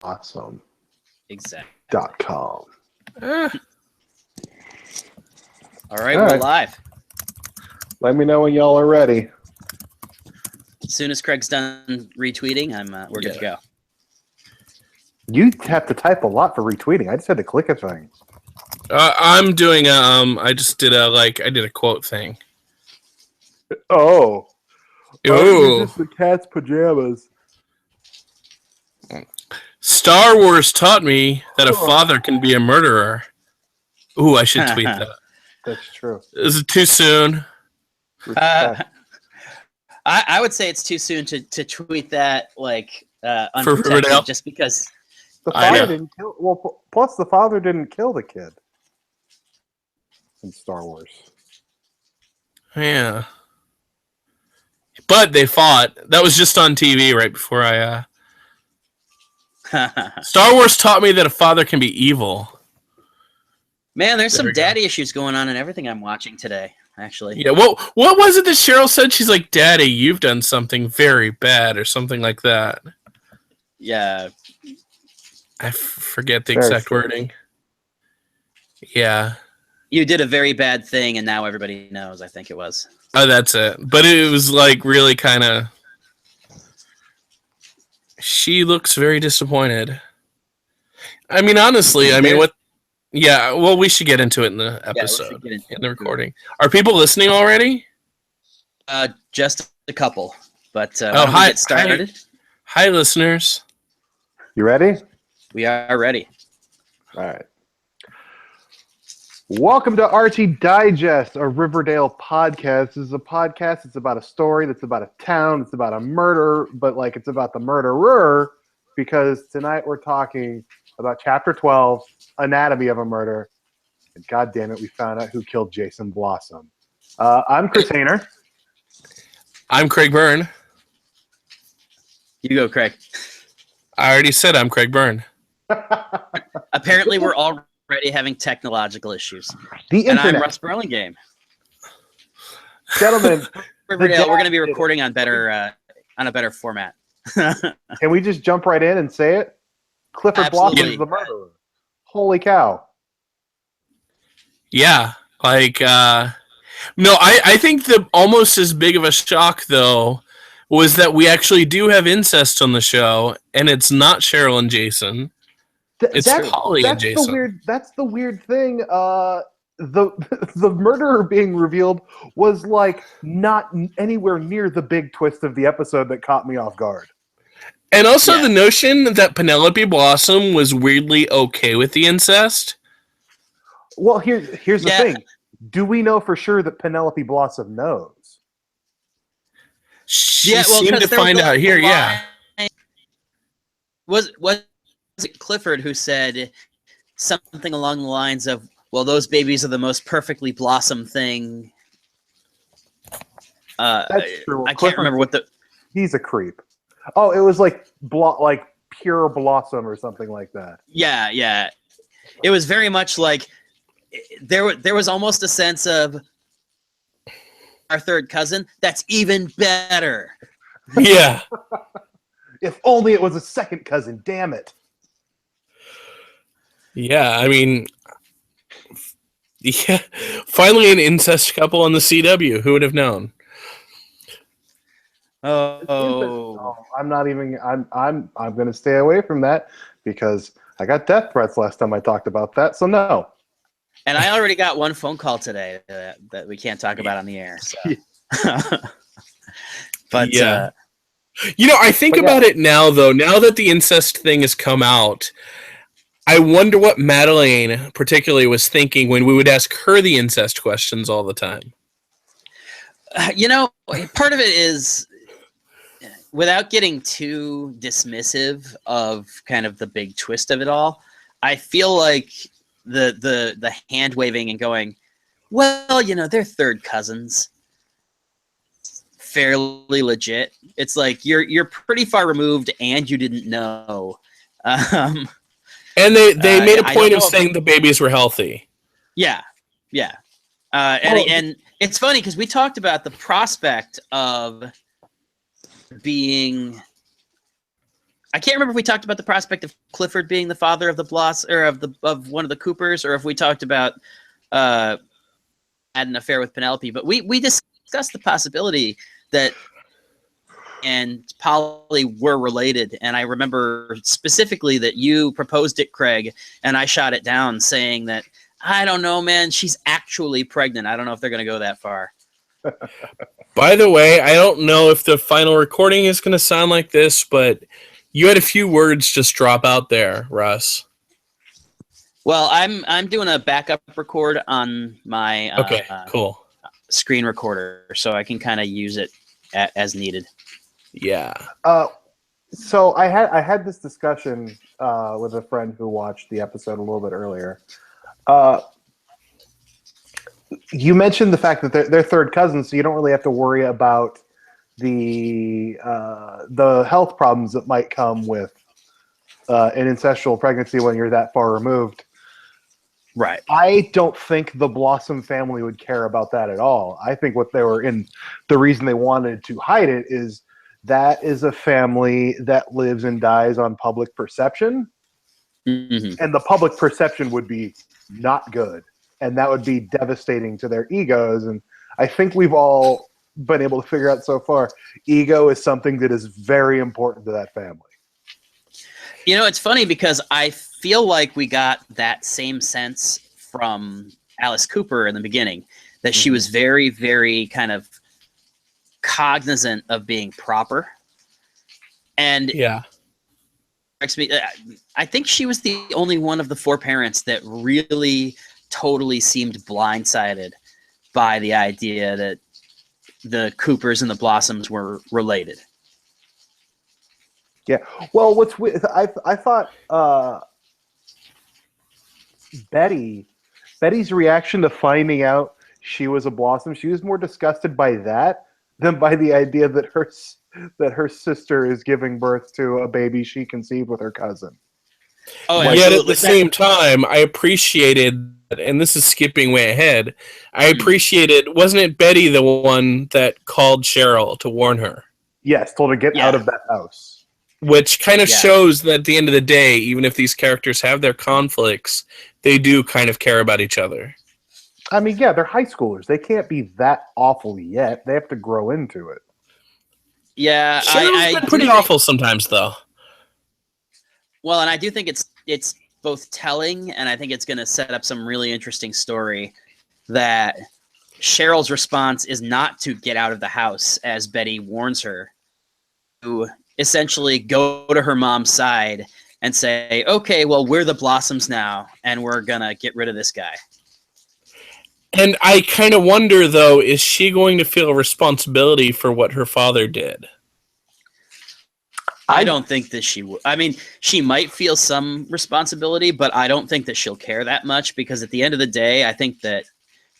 Awesome. Exactly. .com. All right, we're live. Let me know when y'all are ready. As soon as Craig's done retweeting, we're good to go. You have to type a lot for retweeting. I just had to click a thing. I'm doing I just did I did a quote thing. Oh. Ooh. Just the cat's pajamas. Star Wars taught me that a father can be a murderer. Ooh, I should tweet that. That's true. Is it too soon? I would say it's too soon to tweet that unprotected, just because the father didn't kill. Well, plus the father didn't kill the kid in Star Wars. Yeah, but they fought. That was just on TV right before I. Star Wars taught me that a father can be evil. Man, there's some daddy issues going on in everything I'm watching today. Actually, yeah. What was it that Cheryl said? She's like, "Daddy, you've done something very bad," or something like that. Yeah, I forget the exact wording. Yeah, you did a very bad thing, and now everybody knows. I think it was. Oh, that's it. But it was like really kind of. She looks very disappointed. I mean, honestly, what? Yeah, well, we should get into it in the episode, in the recording. Are people listening already? Just a couple, but hi, get started. Hi, listeners. You ready? We are ready. All right. Welcome to Archie Digest, a Riverdale podcast. This is a podcast. It's about a story that's about a town. It's about a murder, but it's about the murderer, because tonight we're talking about Chapter 12, Anatomy of a Murder. And God damn it, we found out who killed Jason Blossom. I'm Chris Hayner. I'm Craig Byrne. You go, Craig. I already said I'm Craig Byrne. Apparently, we're already having technological issues. And I'm Russ Burlingame. Gentlemen, Riverdale, we're going to be recording on a better format. Can we just jump right in and say it? Clifford Blossom is the murderer. Holy cow. Yeah. No, I think the almost as big of a shock, though, was that we actually do have incest on the show, and it's not Cheryl and Jason. It's Polly and Jason. That's the weird thing. The murderer being revealed was not anywhere near the big twist of the episode that caught me off guard. And also the notion that Penelope Blossom was weirdly okay with the incest. Well, here's the thing. Do we know for sure that Penelope Blossom knows? She seemed to find out here, Was it Clifford who said something along the lines of, well, those babies are the most perfectly blossomed thing. That's true. I can't remember what He's a creep. Oh, it was like pure blossom or something like that. Yeah. It was very much like there was almost a sense of our third cousin. That's even better. Yeah. If only it was a second cousin. Damn it. Yeah, I mean, finally an incest couple on the CW. Who would have known? Oh, I'm not even. I'm going to stay away from that because I got death threats last time I talked about that. So no. And I already got one phone call today that we can't talk about on the air. So. But yeah, I think about it now, though. Now that the incest thing has come out, I wonder what Madeleine particularly was thinking when we would ask her the incest questions all the time. Part of it is, without getting too dismissive of kind of the big twist of it all, I feel like the hand waving and going, well, they're third cousins, fairly legit. It's like you're pretty far removed and you didn't know. And they made a point of saying the babies were healthy. Yeah. And it's funny because we talked about the prospect of being I can't remember if we talked about the prospect of Clifford being the father of the or of one of the Coopers, or if we talked about had an affair with Penelope. But we discussed the possibility that and Polly were related, and I remember specifically that you proposed it, Craig, and I shot it down, saying that I don't know, man, she's actually pregnant. I don't know if they're going to go that far. By the way, I don't know if the final recording is going to sound like this, but you had a few words just drop out there, Russ. Well, I'm doing a backup record on my Okay, cool. screen recorder, so I can kind of use it as needed. Yeah. So I had this discussion with a friend who watched the episode a little bit earlier. You mentioned the fact that they're third cousins, so you don't really have to worry about the health problems that might come with an incestual pregnancy when you're that far removed. Right. I don't think the Blossom family would care about that at all. I think the reason they wanted to hide it is that is a family that lives and dies on public perception. Mm-hmm. And the public perception would be not good. And that would be devastating to their egos. And I think we've all been able to figure out so far, ego is something that is very important to that family. You know, it's funny because I feel like we got that same sense from Alice Cooper in the beginning, that she was very, very kind of cognizant of being proper. And yeah, I think she was the only one of the four parents that really totally seemed blindsided by the idea that the Coopers and the Blossoms were related. Yeah. Well, what's weird, I thought Betty's reaction to finding out she was a Blossom, she was more disgusted by that than by the idea that her sister is giving birth to a baby she conceived with her cousin. Oh, yet at the same time, I appreciated, and this is skipping way ahead, I appreciated, wasn't it Betty the one that called Cheryl to warn her? Yes, told her to get out of that house. Which kind of shows that at the end of the day, even if these characters have their conflicts, they do kind of care about each other. I mean, yeah, they're high schoolers. They can't be that awful yet. They have to grow into it. Yeah, Cheryl's been pretty awful sometimes, though. Well, and I do think it's both telling, and I think it's going to set up some really interesting story that Cheryl's response is not to get out of the house, as Betty warns her, to essentially go to her mom's side and say, okay, well, we're the Blossoms now, and we're going to get rid of this guy. And I kind of wonder, though, is she going to feel responsibility for what her father did? I don't think that she would. I mean, she might feel some responsibility, but I don't think that she'll care that much, because at the end of the day, I think that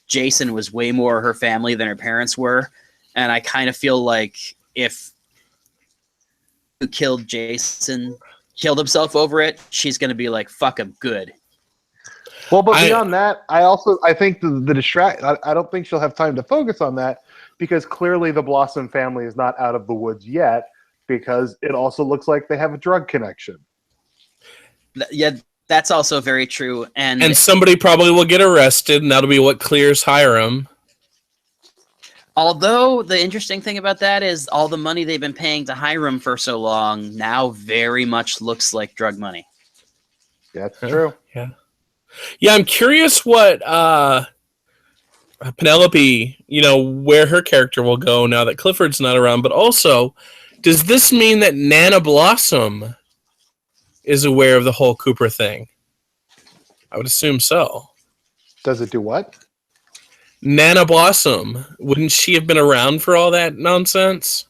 Jason was way more her family than her parents were. And I kind of feel like if who killed Jason killed himself over it, she's going to be like, fuck him, good. Well, but beyond that, I think the distract. I don't think she'll have time to focus on that, because clearly the Blossom family is not out of the woods yet, because it also looks like they have a drug connection. Yeah, that's also very true. And somebody probably will get arrested, and that'll be what clears Hiram. Although the interesting thing about that is all the money they've been paying to Hiram for so long now very much looks like drug money. That's true. Yeah. Yeah, I'm curious what Penelope, where her character will go now that Clifford's not around, but also, does this mean that Nana Blossom is aware of the whole Cooper thing? I would assume so. Does it do what? Nana Blossom. Wouldn't she have been around for all that nonsense?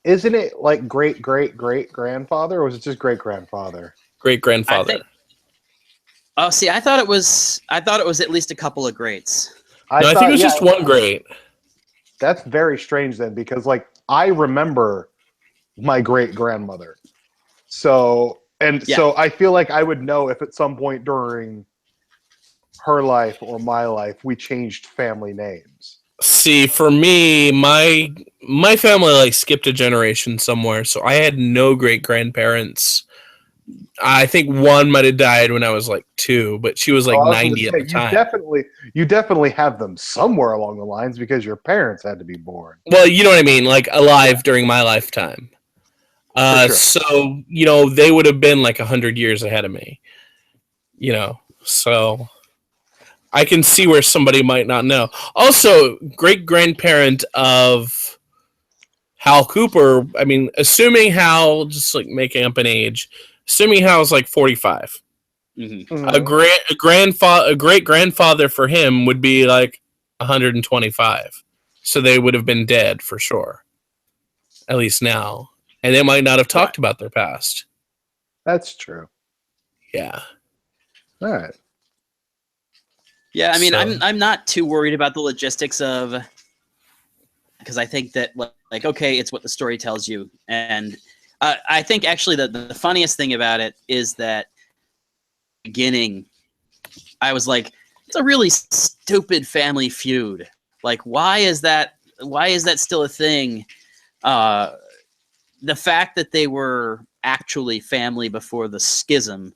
Isn't it like great-great-great-grandfather, or was it just great-grandfather? Great-grandfather. See, I thought it was at least a couple of greats. I think it was just one great. That's very strange then, because I remember my great-grandmother. So I feel like I would know if at some point during her life or my life we changed family names. See, for me, my family skipped a generation somewhere, so I had no great-grandparents I think one might have died when I was like 2, but she was like Oh, I was gonna 90 at the say, time. you definitely have them somewhere along the lines because your parents had to be born. Well, you know what I mean, like alive during my lifetime. For sure. So they would have been like 100 years ahead of me. So I can see where somebody might not know. Also, great grandparent of Hal Cooper. I mean, assuming Hal, just like making up an age, assuming Hal's like 45. Mm-hmm. Mhm. A great grandfather for him would be like 125. So they would have been dead for sure, at least now, and they might not have Right. talked about their past. That's true. Yeah. All right. Yeah, I mean, So, I'm not too worried about the logistics of, because I think that like okay, it's what the story tells you, and I think actually the funniest thing about it is that beginning, I was like, it's a really stupid family feud. Like, why is that? Why is that still a thing? The fact that they were actually family before the schism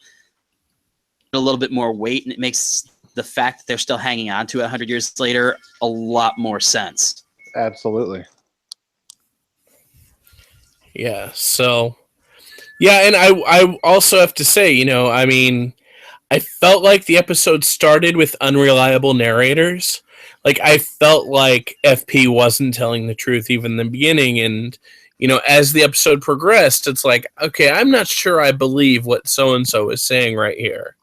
a little bit more weight, and it makes the fact that they're still hanging on to it 100 years later a lot more sense. Absolutely. yeah. So, yeah, and I also have to say, I mean, I felt like the episode started with unreliable narrators. Like I felt like FP wasn't telling the truth even in the beginning, and as the episode progressed, it's like, okay, I'm not sure I believe what so and so is saying right here.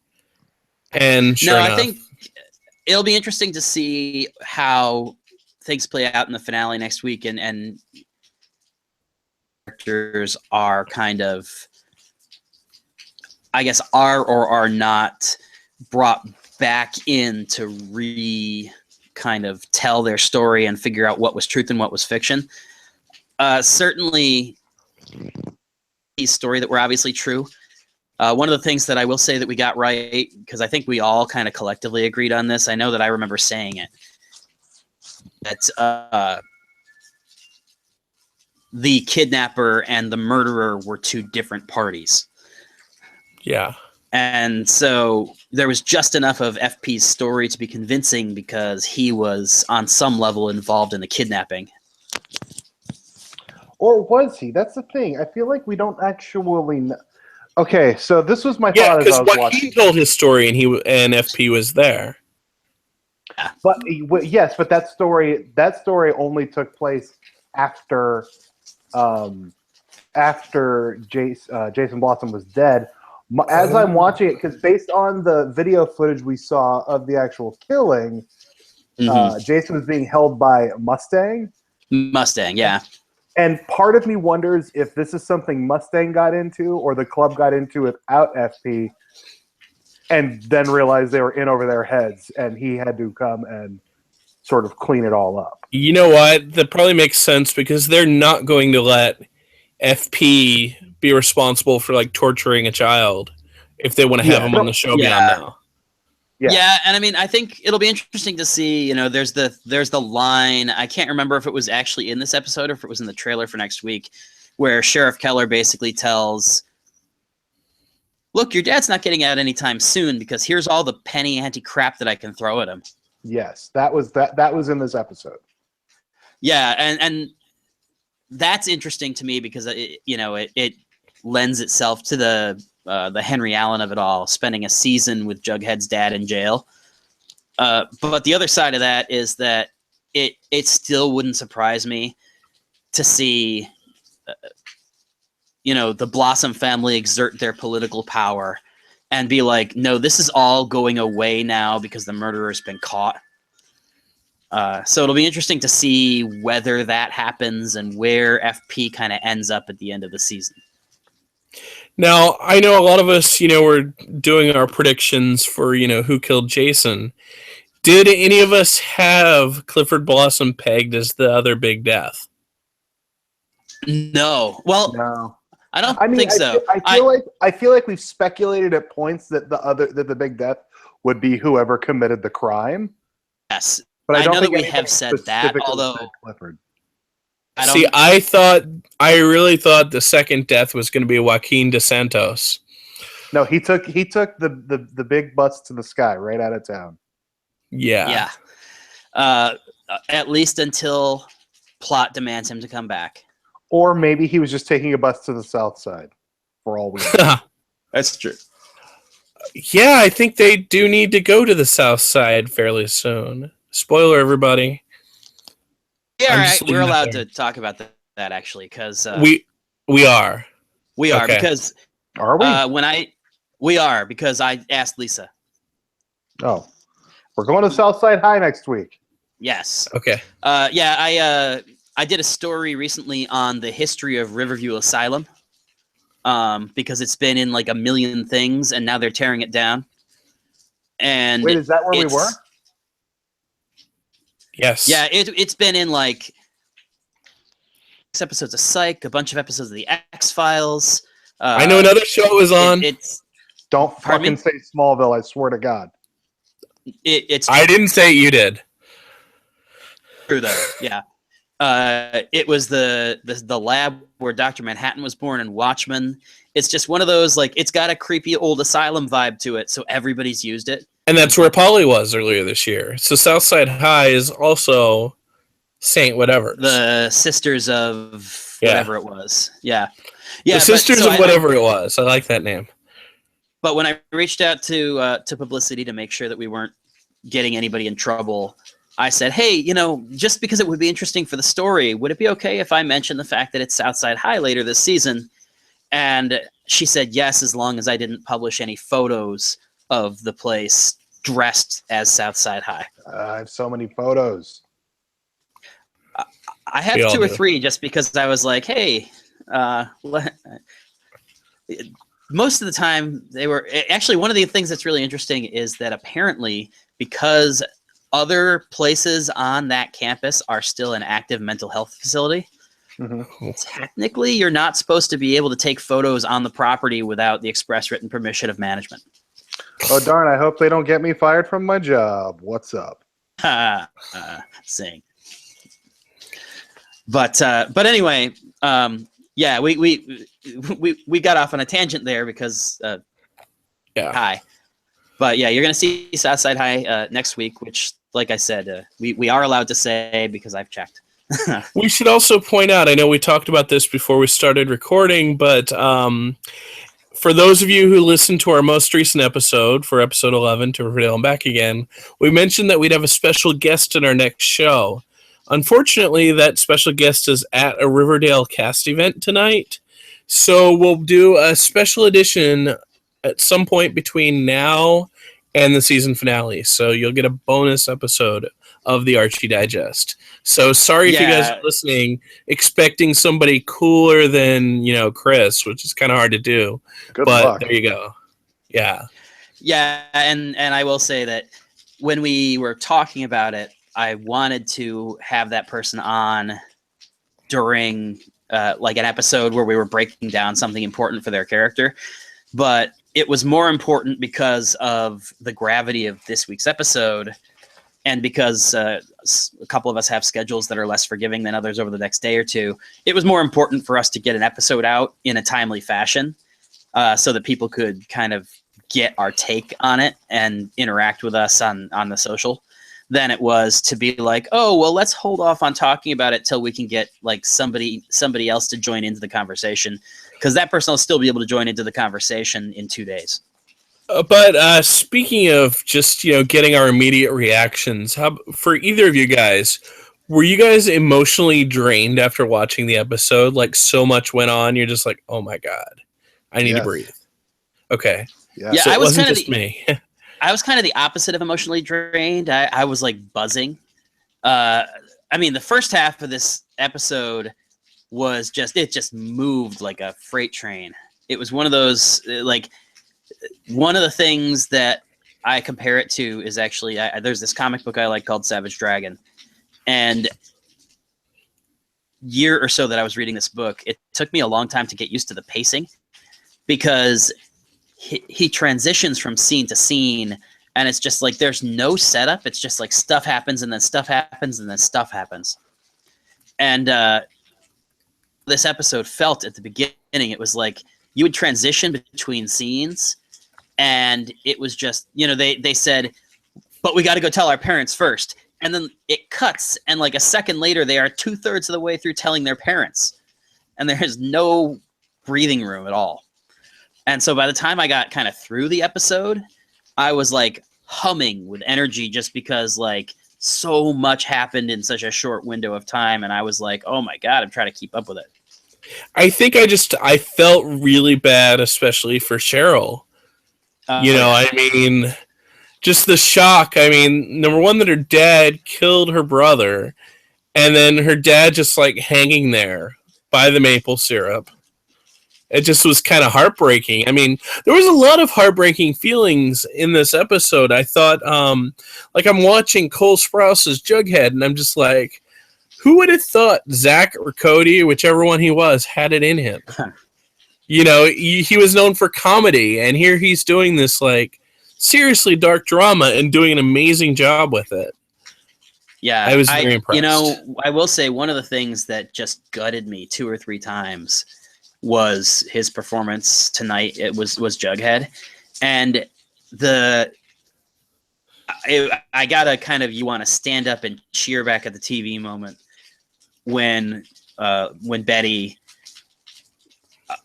And sure No, I enough, think it'll be interesting to see how things play out in the finale next week, and characters are kind of, I guess, are or are not brought back in to kind of tell their story and figure out what was truth and what was fiction. Certainly, the story that were obviously true. One of the things that I will say that we got right, because I think we all kind of collectively agreed on this. I know that I remember saying it. That the kidnapper and the murderer were two different parties. yeah. And so there was just enough of FP's story to be convincing because he was on some level involved in the kidnapping. Or was he? That's the thing. I feel like we don't actually know. Okay, so this was my Yeah, thought as because I was watching. Joaquin told his story, and FP was there. But yes, but that story only took place after Jason Blossom was dead. As I'm watching it, because based on the video footage we saw of the actual killing, Jason was being held by Mustang. Mustang, yeah. And part of me wonders if this is something Mustang got into or the club got into without FP and then realized they were in over their heads and he had to come and sort of clean it all up. You know what? That probably makes sense because they're not going to let FP be responsible for like torturing a child if they want to have him on the show beyond now. Yeah, and I mean, I think it'll be interesting to see. There's the line. I can't remember if it was actually in this episode or if it was in the trailer for next week, where Sheriff Keller basically tells, "Look, your dad's not getting out anytime soon because here's all the penny ante crap that I can throw at him." Yes, that was in this episode. Yeah, and that's interesting to me because it lends itself to the Henry Allen of it all, spending a season with Jughead's dad in jail. But the other side of that is that it still wouldn't surprise me to see, the Blossom family exert their political power and be like, no, this is all going away now because the murderer's been caught. So it'll be interesting to see whether that happens and where FP kind of ends up at the end of the season. Now, I know a lot of us, were doing our predictions for, who killed Jason. Did any of us have Clifford Blossom pegged as the other big death? No. Well, No. I don't think so. I feel like we've speculated at points that the big death would be whoever committed the crime. Yes. But I don't know think that we have said that, although Clifford. I really thought the second death was going to be Joaquin dos Santos. No, he took the big bus to the sky right out of town. Yeah. At least until plot demands him to come back. Or maybe he was just taking a bus to the south side, for all we know. That's true. Yeah, I think they do need to go to the south side fairly soon. Spoiler, everybody. Yeah, we're allowed to talk about that actually, because we are. We are Okay. because Are we? We are because I asked Lisa. Oh, we're going to Southside High next week. Yes. Okay. Yeah, I did a story recently on the history of Riverview Asylum, because it's been in like a million things, and now they're tearing it down. And wait, is that where we were? Yes. Yeah, it's been in like 6 episodes of Psych, a bunch of episodes of the X-Files. I know another show is on. Don't fucking say Smallville, I swear to God. It's I didn't say you did. True though, yeah. It was the lab where Dr. Manhattan was born in Watchmen. It's just one of those, like, it's got a creepy old asylum vibe to it, so everybody's used it. And that's where Polly was earlier this year. So Southside High is also Saint whatever. The Sisters of whatever it was. Yeah. The Sisters of whatever it was. I like that name. But when I reached out to publicity to make sure that we weren't getting anybody in trouble, I said, hey, just because it would be interesting for the story, would it be okay if I mention the fact that it's Southside High later this season? And she said yes, as long as I didn't publish any photos of the place dressed as Southside High. I have so many photos. I have 2 or 3 just because I was like, hey, most of the time they were actually, one of the things that's really interesting is that apparently because other places on that campus are still an active mental health facility, technically you're not supposed to be able to take photos on the property without the express written permission of management. Oh, darn, I hope they don't get me fired from my job. What's up? Sing. But anyway, yeah, we got off on a tangent there because High. But yeah, you're gonna see Southside High next week, which, like I said, we are allowed to say because I've checked. We should also point out, I know we talked about this before we started recording, but for those of you who listened to our most recent episode, for episode 11, to Riverdale and Back Again, we mentioned that we'd have a special guest in our next show. Unfortunately, that special guest is at a Riverdale cast event tonight, so we'll do a special edition at some point between now and the season finale. So you'll get a bonus episode of the Archie Digest. So sorry if you guys are listening expecting somebody cooler than, Chris, which is kind of hard to do. Good but luck. There you go. Yeah. Yeah, and I will say that when we were talking about it, I wanted to have that person on during like an episode where we were breaking down something important for their character. But it was more important because of the gravity of this week's episode, and because a couple of us have schedules that are less forgiving than others over the next day or two. It was more important for us to get an episode out in a timely fashion, so that people could kind of get our take on it and interact with us on the social, than it was to be like, oh, well, let's hold off on talking about it till we can get like somebody else to join into the conversation, because that person will still be able to join into the conversation in 2 days. But speaking of just, getting our immediate reactions, for either of you guys, were you guys emotionally drained after watching the episode? Like, so much went on, you're just like, oh my God, I need to breathe. Okay. Yeah, so it wasn't just me. I was kind of the opposite of emotionally drained. I was like buzzing. I mean, the first half of this episode was it just moved like a freight train. It was one of those, like, one of the things that I compare it to is actually, there's this comic book I like called Savage Dragon. And year or so that I was reading this book, it took me a long time to get used to the pacing, because he transitions from scene to scene, and it's just like there's no setup. It's just like stuff happens and then stuff happens and then stuff happens. And this episode felt at the beginning, it was like you would transition between scenes and it was just, they said, but we got to go tell our parents first. And then it cuts, and like a second later, they are 2/3 of the way through telling their parents. And there is no breathing room at all. And so by the time I got kind of through the episode, I was like humming with energy just because like so much happened in such a short window of time. And I was like, oh my God, I'm trying to keep up with it. I think I felt really bad, especially for Cheryl. I mean, just the shock. I mean, number one, that her dad killed her brother, and then her dad just like hanging there by the maple syrup. It just was kind of heartbreaking. I mean, there was a lot of heartbreaking feelings in this episode. I thought, like I'm watching Cole Sprouse's Jughead, and I'm just like, who would have thought Zach or Cody, whichever one he was, had it in him? He was known for comedy, and here he's doing this like seriously dark drama and doing an amazing job with it. Yeah, I was very impressed. I will say one of the things that just gutted me 2 or 3 times was his performance tonight. It was Jughead, and I gotta kind of, you want to stand up and cheer back at the TV moment when Betty,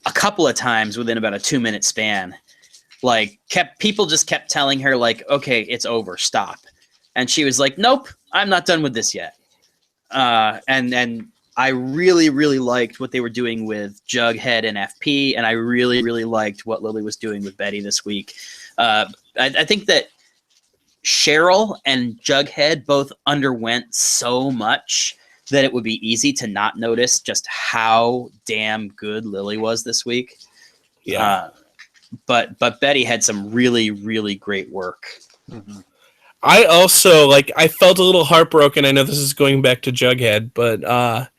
a couple of times within about a 2-minute span, like people just kept telling her like, okay, it's over, stop, and she was like, nope, I'm not done with this yet. And I really, really liked what they were doing with Jughead and FP, and I really, really liked what Lily was doing with Betty this week. I think that Cheryl and Jughead both underwent so much that it would be easy to not notice just how damn good Lily was this week. Yeah. But Betty had some really, really great work. Mm-hmm. I also, I felt a little heartbroken. I know this is going back to Jughead, but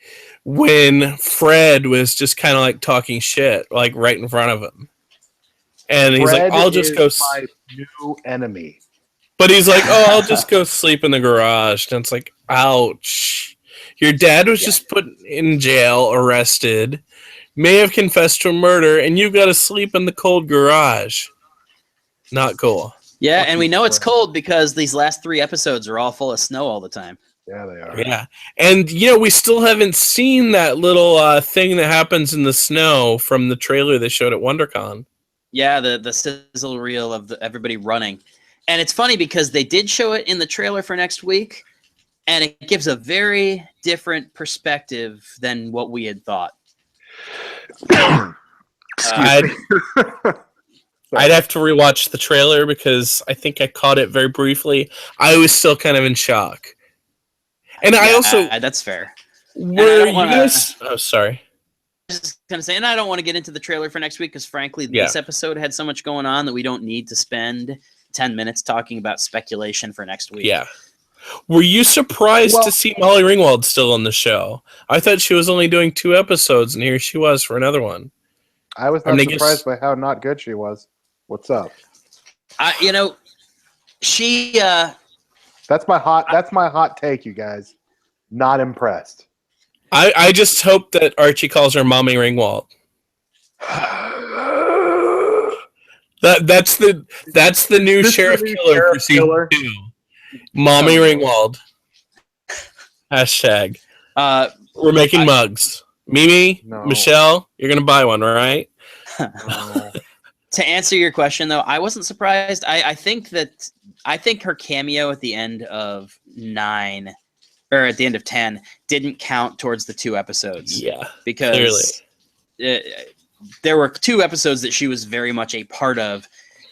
when Fred was just kind of like talking shit, like right in front of him. And he's Fred like, I'll just go. My new enemy. But he's like, oh, I'll just go sleep in the garage. And it's like, ouch. Your dad was just put in jail, arrested, may have confessed to a murder, and you got to sleep in the cold garage. Not cool. Yeah, and we know it's cold because these last 3 episodes are all full of snow all the time. Yeah, they are. Yeah. And, we still haven't seen that little thing that happens in the snow from the trailer they showed at WonderCon. Yeah, the sizzle reel of everybody running. And it's funny because they did show it in the trailer for next week, and it gives a very different perspective than what we had thought. I'd have to rewatch the trailer because I think I caught it very briefly. I was still kind of in shock. And I also... that's fair. Oh, sorry. I was just going to say, and I don't want to get into the trailer for next week because, frankly, this episode had so much going on that we don't need to spend 10 minutes talking about speculation for next week. Yeah. Were you surprised to see Molly Ringwald still on the show? I thought she was only doing 2 episodes, and here she was for another one. I was not surprised by how not good she was. What's up? She. That's my hot take, you guys. Not impressed. I just hope that Archie calls her Mommy Ringwald. That's the new Sheriff Killer for season 2. Mommy Ringwald. Hashtag. We're making mugs. Mimi, Michelle, you're gonna buy one, right? No. To answer your question, though, I wasn't surprised. I think her cameo at the end of 9 or at the end of 10 didn't count towards the 2 episodes. Yeah, because there were 2 episodes that she was very much a part of,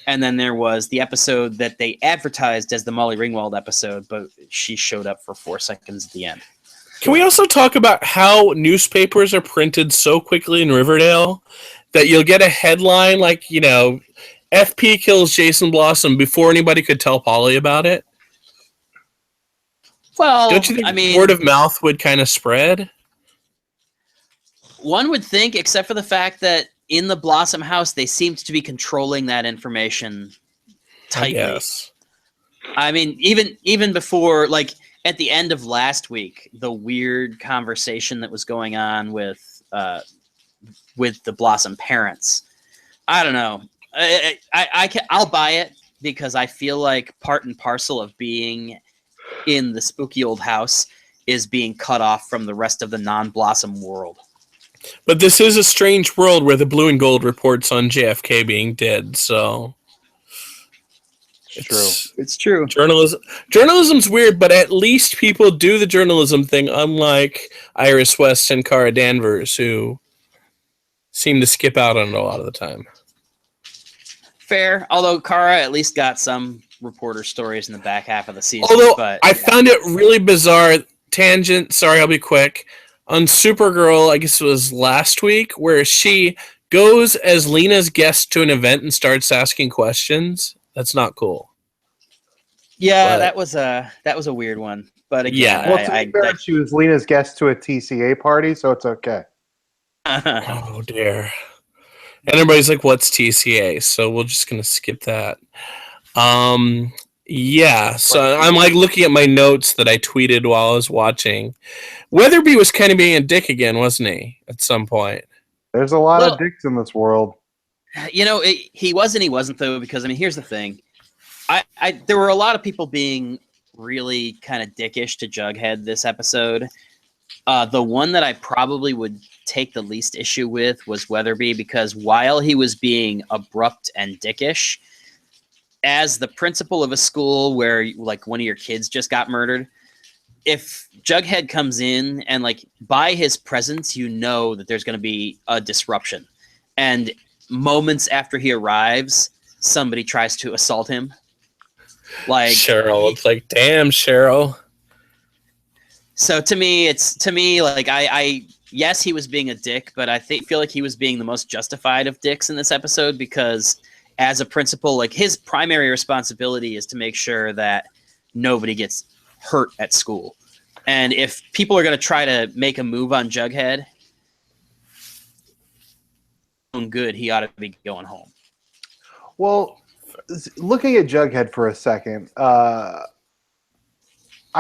and then there was the episode that they advertised as the Molly Ringwald episode, but she showed up for 4 seconds at the end. Can we also talk about how newspapers are printed so quickly in Riverdale that you'll get a headline like, FP kills Jason Blossom before anybody could tell Polly about it? Well, don't you think word of mouth would kind of spread? One would think, except for the fact that in the Blossom house, they seemed to be controlling that information tightly. Yes. I mean, even before, at the end of last week, the weird conversation that was going on with the Blossom parents. I don't know. I'll buy it because I feel like part and parcel of being in the spooky old house is being cut off from the rest of the non-Blossom world. But this is a strange world where the Blue and Gold reports on JFK being dead, so It's true. Journalism's weird, but at least people do the journalism thing, unlike Iris West and Cara Danvers, who seem to skip out on it a lot of the time. Fair, although Kara at least got some reporter stories in the back half of the season. Although but I found it really bizarre. Tangent, sorry, I'll be quick. On Supergirl, I guess it was last week, where she goes as Lena's guest to an event and starts asking questions. That's not cool. Yeah, But- that was a weird one. But again, Yeah. Well, to be fair, she was Lena's guest to a TCA party, so it's okay. Oh dear. And everybody's like, "What's TCA?" So we're just gonna skip that. Yeah. So I'm like looking at my notes that I tweeted while I was watching. Weatherby was kind of being a dick again, wasn't he? At some point. There's a lot Well- of dicks in this world. You know, he was and he wasn't though, because I mean, here's the thing. There were a lot of people being really kind of dickish to Jughead this episode. The one that I probably would take the least issue with was Weatherby, because while he was being abrupt and dickish, as the principal of a school where like one of your kids just got murdered, if Jughead comes in and like by his presence, you know that there's going to be a disruption. And moments after he arrives, somebody tries to assault him. Like Cheryl, it's like, damn, Cheryl. So to me, like I yes, he was being a dick, but I feel like he was being the most justified of dicks in this episode, because as a principal, like his primary responsibility is to make sure that nobody gets hurt at school. And if people are going to try to make a move on Jughead, good, he ought to be going home. Well, looking at Jughead for a second, I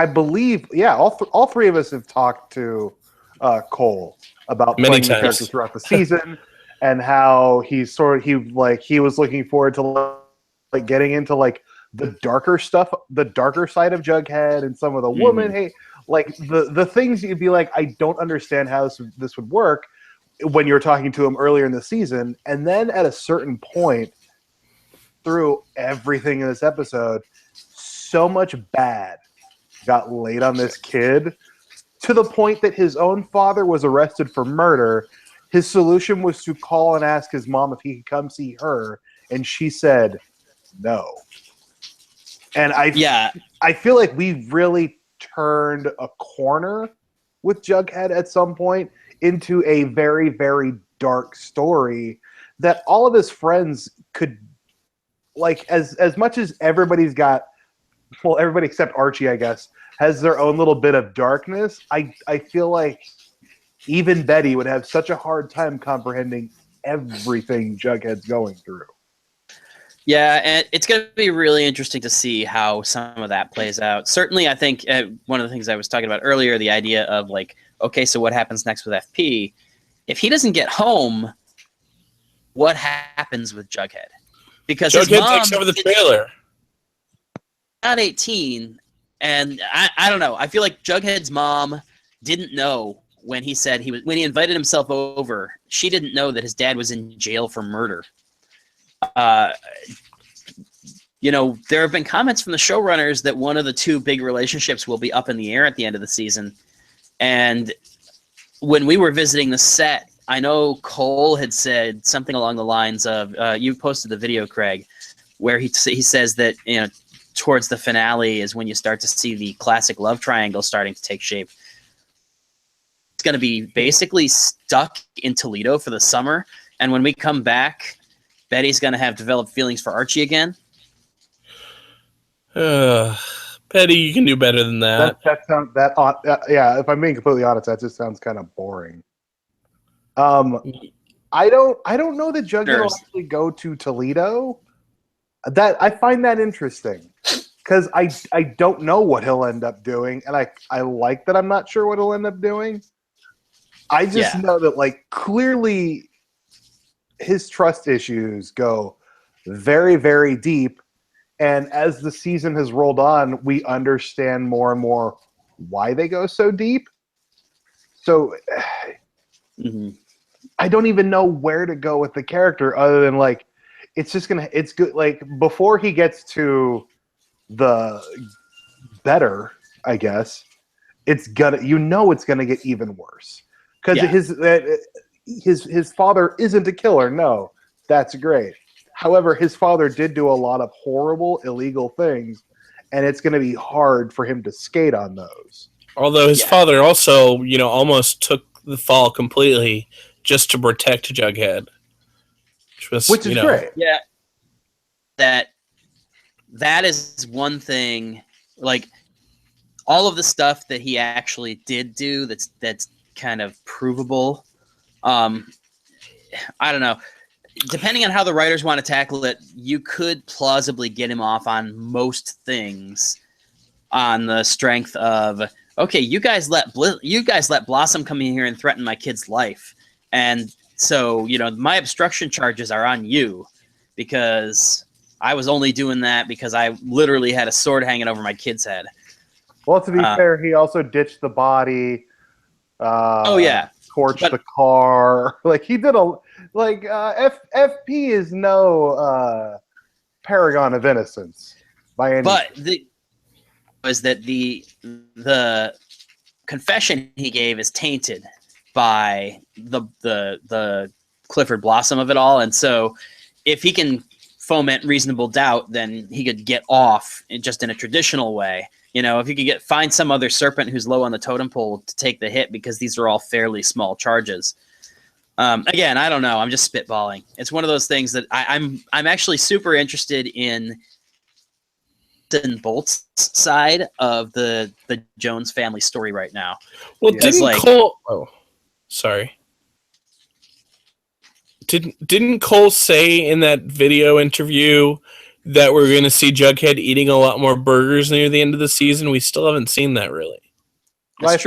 believe, all three of us have talked to Cole about Many playing the times. character throughout the season, and how he was looking forward to like getting into like the darker stuff, the darker side of Jughead, and some of the woman hate, like the things you'd be like, I don't understand how this would work when you were talking to him earlier in the season, and then at a certain point through everything in this episode, so much bad got laid on this kid to the point that his own father was arrested for murder. His solution was to call and ask his mom if he could come see her, and she said no. And I feel like we really turned a corner with Jughead at some point into a very, very dark story that all of his friends could, like, as much as everybody's got, well, everybody except Archie, I guess, has their own little bit of darkness. I feel like even Betty would have such a hard time comprehending everything Jughead's going through. Yeah, and it's going to be really interesting to see how some of that plays out. Certainly, I think one of the things I was talking about earlier, the idea of like, okay, so what happens next with FP? If he doesn't get home, what happens with Jughead? Because his Jughead mom takes over the trailer. not 18, and I don't know. I feel like Jughead's mom didn't know when he said when he invited himself over. She didn't know that his dad was in jail for murder. You know, there have been comments from the showrunners that one of the two big relationships will be up in the air at the end of the season. And when we were visiting the set, I know Cole had said something along the lines of, you posted the video, Craig, where he says that, you know, towards the finale is when you start to see the classic love triangle starting to take shape. It's going to be basically stuck in Toledo for the summer. And when we come back, Betty's going to have developed feelings for Archie again. Petty, you can do better than that. That sounds yeah. If I'm being completely honest, that just sounds kind of boring. I don't know that Jughead will actually go to Toledo. That I find that interesting because I don't know what he'll end up doing, and I like that I'm not sure what he'll end up doing. I just know that like clearly his trust issues go very, very deep. And as the season has rolled on, we understand more and more why they go so deep. So I don't even know where to go with the character other than like, it's good. Like before he gets to the better, I guess, it's gonna get even worse because his father isn't a killer. No, that's great. However, his father did do a lot of horrible, illegal things, and it's going to be hard for him to skate on those. Although his father also, almost took the fall completely just to protect Jughead, which is great. Yeah, that is one thing. Like all of the stuff that he actually did do, that's kind of provable. I don't know. Depending on how the writers want to tackle it, you could plausibly get him off on most things on the strength of, okay, you guys let Blossom come in here and threaten my kid's life, and so my obstruction charges are on you because I was only doing that because I literally had a sword hanging over my kid's head. Well, to be fair, he also ditched the body. Torched the car. Like he did FP is no paragon of innocence by any. But the confession he gave is tainted by the Clifford Blossom of it all, and so if he can foment reasonable doubt, then he could get off in a traditional way. If you could find some other serpent who's low on the totem pole to take the hit, because these are all fairly small charges. Again, I don't know. I'm just spitballing. It's one of those things that I'm actually super interested in Bolt's side of the Jones family story right now. Well, didn't Cole? Oh, sorry. Didn't Cole say in that video interview that we're going to see Jughead eating a lot more burgers near the end of the season? We still haven't seen that really. Well,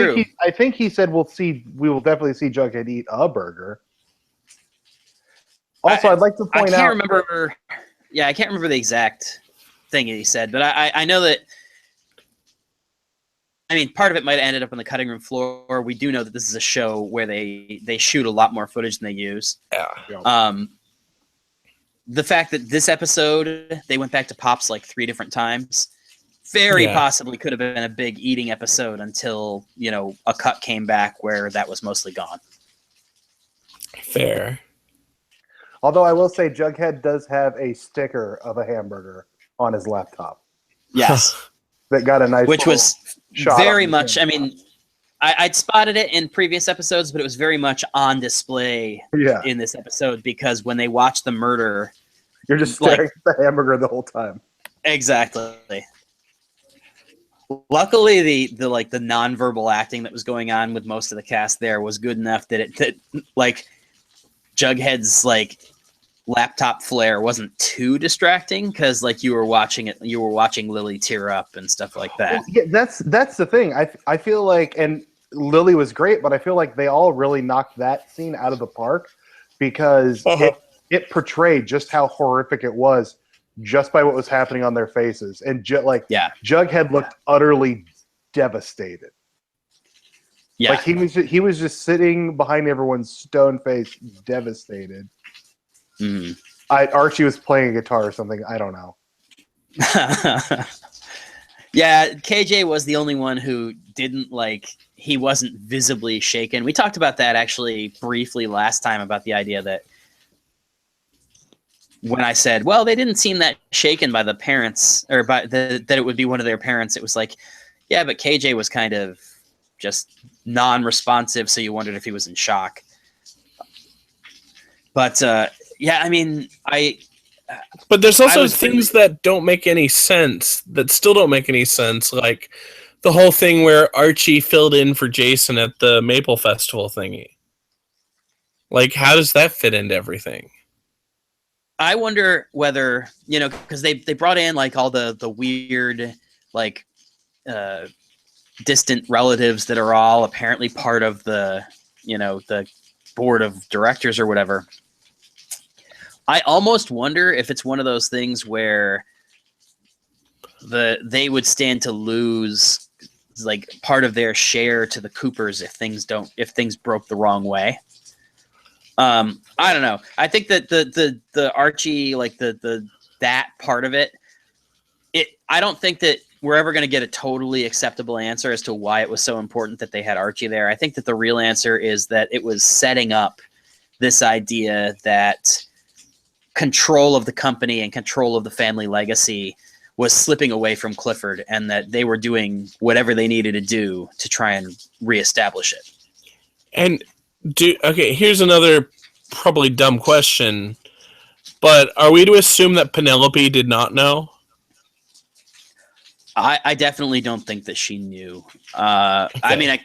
I think he said we will definitely see Jughead eat a burger. Also, I'd like to point out. I can't remember the exact thing that he said, but I know that. I mean, part of it might have ended up on the cutting room floor. We do know that this is a show where they shoot a lot more footage than they use. Yeah. The fact that this episode they went back to Pops like 3 different times, very possibly could have been a big eating episode until a cut came back where that was mostly gone. Fair. Although I will say, Jughead does have a sticker of a hamburger on his laptop. Yes. That got a nice, which was shot very much. I mean, I'd spotted it in previous episodes, but it was very much on display in this episode because when they watch the murder, you're just staring at the hamburger the whole time. Exactly. Luckily, the nonverbal acting that was going on with most of the cast there was good enough that Jughead's laptop flare wasn't too distracting because you were watching Lily tear up and stuff like that. Well, yeah, that's the thing. I feel like, and Lily was great, but I feel like they all really knocked that scene out of the park because it portrayed just how horrific it was just by what was happening on their faces. And Jughead looked utterly devastated. Yeah. He was just sitting behind everyone's stone face, devastated. Mm-hmm. Archie was playing a guitar or something. I don't know. Yeah, KJ was the only one who didn't he wasn't visibly shaken. We talked about that actually briefly last time about the idea that when I said, well, they didn't seem that shaken by the parents or by that it would be one of their parents. It was yeah, but KJ was kind of just non-responsive. So you wondered if he was in shock. But yeah, I mean, But there's also things that don't make any sense, that still don't make any sense, like the whole thing where Archie filled in for Jason at the Maple Festival thingy. How does that fit into everything? I wonder whether, because they brought in all the weird, distant relatives that are all apparently part of the, the board of directors or whatever. I almost wonder if it's one of those things where they would stand to lose like part of their share to the Coopers if things broke the wrong way. I don't know. I think that the Archie, like that part of it, I don't think that we're ever going to get a totally acceptable answer as to why it was so important that they had Archie there. I think that the real answer is that it was setting up this idea that control of the company and control of the family legacy was slipping away from Clifford, and that they were doing whatever they needed to do to try and reestablish it. And here's another probably dumb question, but are we to assume that Penelope did not know? I definitely don't think that she knew. Okay. I mean,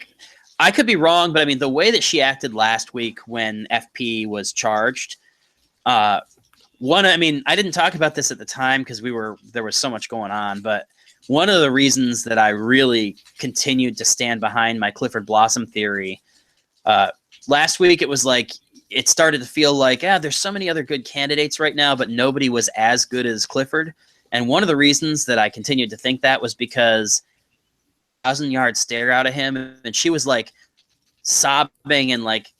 I could be wrong, but I mean, the way that she acted last week when FP was charged, I didn't talk about this at the time because there was so much going on, but one of the reasons that I really continued to stand behind my Clifford Blossom theory, last week it was like, it started to feel like, there's so many other good candidates right now, but nobody was as good as Clifford. And one of the reasons that I continued to think that was because 1,000-yard stare out of him, and she was like sobbing and like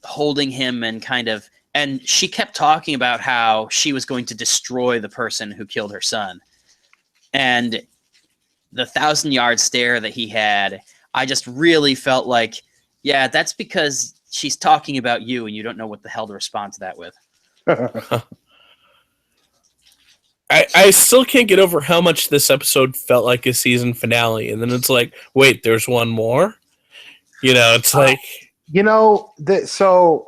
holding him and she kept talking about how she was going to destroy the person who killed her son. And the 1,000-yard stare that he had, I just really felt like, yeah, that's because she's talking about you and you don't know what the hell to respond to that with. I still can't get over how much this episode felt like a season finale. And then it's like, wait, there's one more? It's like... So